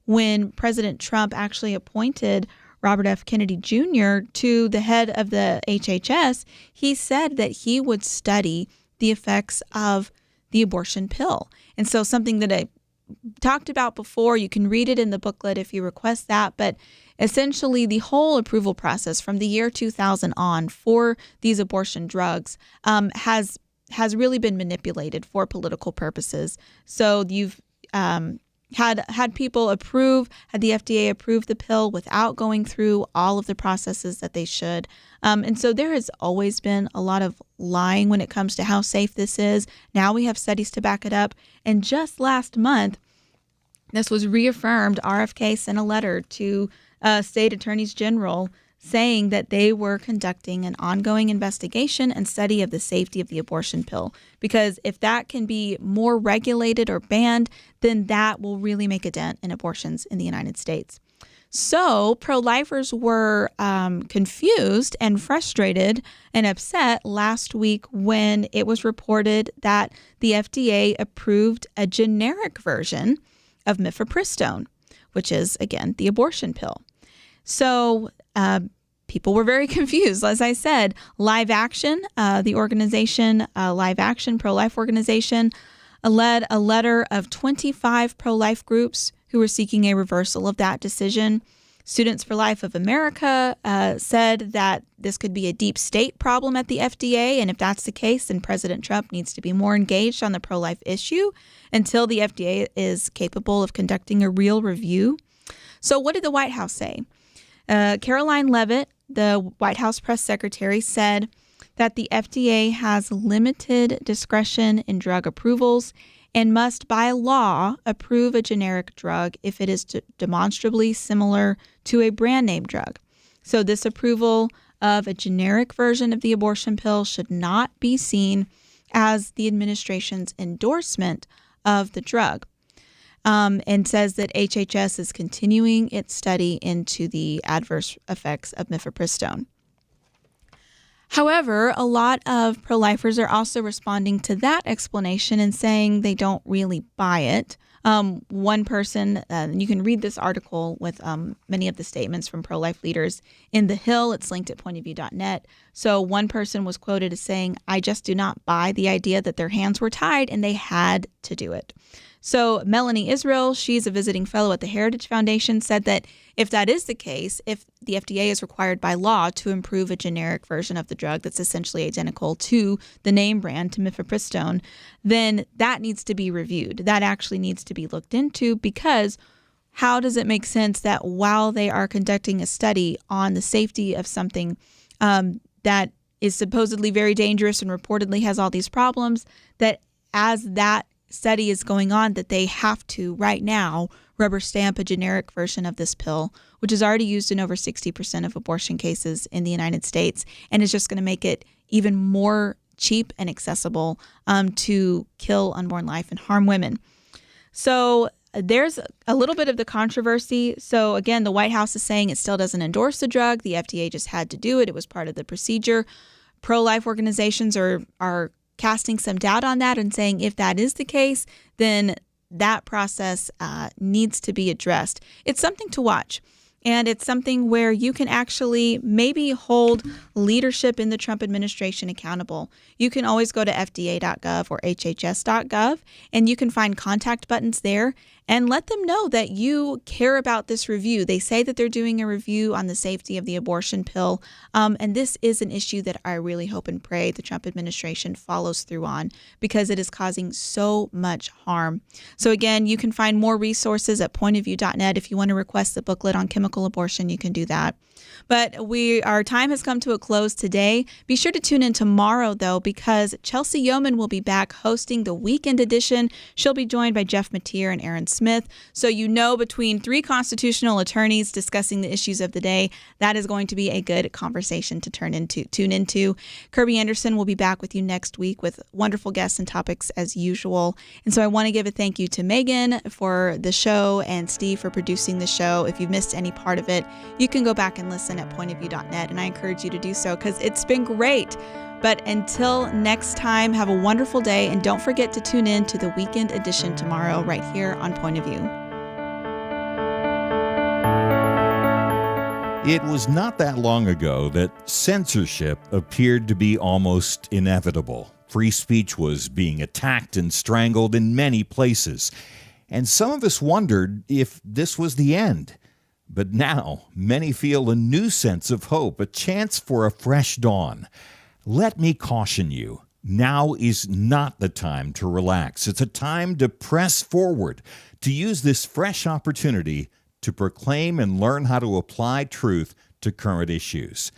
when President Trump actually appointed Robert F. Kennedy Jr. to the head of the HHS, he said that he would study the effects of the abortion pill. And so something that I talked about before, you can read it in the booklet if you request that, but essentially the whole approval process from the year 2000 on for these abortion drugs has really been manipulated for political purposes. So you've had people had the FDA approve the pill without going through all of the processes that they should. And so there has always been a lot of lying when it comes to how safe this is. Now we have studies to back it up. And just last month, this was reaffirmed. RFK sent a letter to state attorneys general saying that they were conducting an ongoing investigation and study of the safety of the abortion pill. Because if that can be more regulated or banned, then that will really make a dent in abortions in the United States. So pro-lifers were confused and frustrated and upset last week when it was reported that the FDA approved a generic version of mifepristone, which is, again, the abortion pill. So people were very confused. As I said, Live Action, the organization, Live Action, pro-life organization, led a letter of 25 pro-life groups who were seeking a reversal of that decision. Students for Life of America said that this could be a deep state problem at the FDA, and if that's the case, then President Trump needs to be more engaged on the pro-life issue until the FDA is capable of conducting a real review. So what did the White House say? Caroline Leavitt, the White House press secretary, said that the FDA has limited discretion in drug approvals and must, by law, approve a generic drug if it is demonstrably similar to a brand name drug. So this approval of a generic version of the abortion pill should not be seen as the administration's endorsement of the drug, and says that HHS is continuing its study into the adverse effects of mifepristone. However, a lot of pro-lifers are also responding to that explanation and saying they don't really buy it. One person, you can read this article with many of the statements from pro-life leaders in The Hill. It's linked at pointofview.net. So one person was quoted as saying, "I just do not buy the idea that their hands were tied and they had to do it." So Melanie Israel, she's a visiting fellow at the Heritage Foundation, said that if that is the case, if the FDA is required by law to improve a generic version of the drug that's essentially identical to the name brand, to mifepristone, then that needs to be reviewed. That actually needs to be looked into, because how does it make sense that while they are conducting a study on the safety of something that is supposedly very dangerous and reportedly has all these problems, that as that study is going on, that they have to right now rubber stamp a generic version of this pill, which is already used in over 60% of abortion cases in the United States, and is just going to make it even more cheap and accessible to kill unborn life and harm women. So there's a little bit of the controversy. So again, the White House is saying it still doesn't endorse the drug. The FDA just had to do it. It was part of the procedure. Pro-life organizations are casting some doubt on that and saying if that is the case, then that process needs to be addressed. It's something to watch. And it's something where you can actually maybe hold leadership in the Trump administration accountable. You can always go to fda.gov or hhs.gov, and you can find contact buttons there and let them know that you care about this review. They say that they're doing a review on the safety of the abortion pill, and this is an issue that I really hope and pray the Trump administration follows through on, because it is causing so much harm. So again, you can find more resources at pointofview.net. If you want to request the booklet on chemical abortion, you can do that. But our time has come to a close today. Be sure to tune in tomorrow, though, because Chelsea Yeoman will be back hosting the weekend edition. She'll be joined by Jeff Mateer and Aaron Smith. So between three constitutional attorneys discussing the issues of the day, that is going to be a good conversation to tune into. Kirby Anderson will be back with you next week with wonderful guests and topics as usual. And so I want to give a thank you to Megan for the show and Steve for producing the show. If you've missed any part of it, you can go back and listen at pointofview.net, and I encourage you to do so because it's been great. But until next time, have a wonderful day, and don't forget to tune in to the weekend edition tomorrow right here on Point of View. It was not that long ago that censorship appeared to be almost inevitable. Free speech was being attacked and strangled in many places, and some of us wondered if this was the end. But now, many feel a new sense of hope, a chance for a fresh dawn. Let me caution you, now is not the time to relax. It's a time to press forward, to use this fresh opportunity to proclaim and learn how to apply truth to current issues.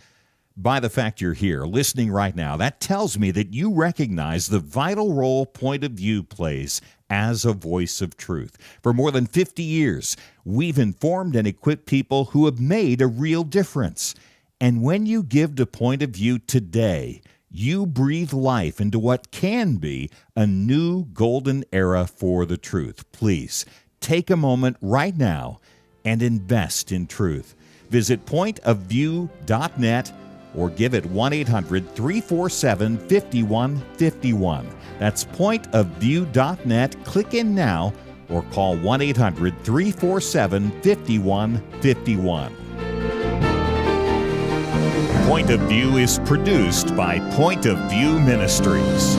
By the fact you're here, listening right now, that tells me that you recognize the vital role Point of View plays as a voice of truth. For more than 50 years, we've informed and equipped people who have made a real difference. And when you give to Point of View today, you breathe life into what can be a new golden era for the truth. Please, take a moment right now and invest in truth. Visit pointofview.net or give it 1-800-347-5151. That's pointofview.net. Click in now or call 1-800-347-5151. Point of View is produced by Point of View Ministries.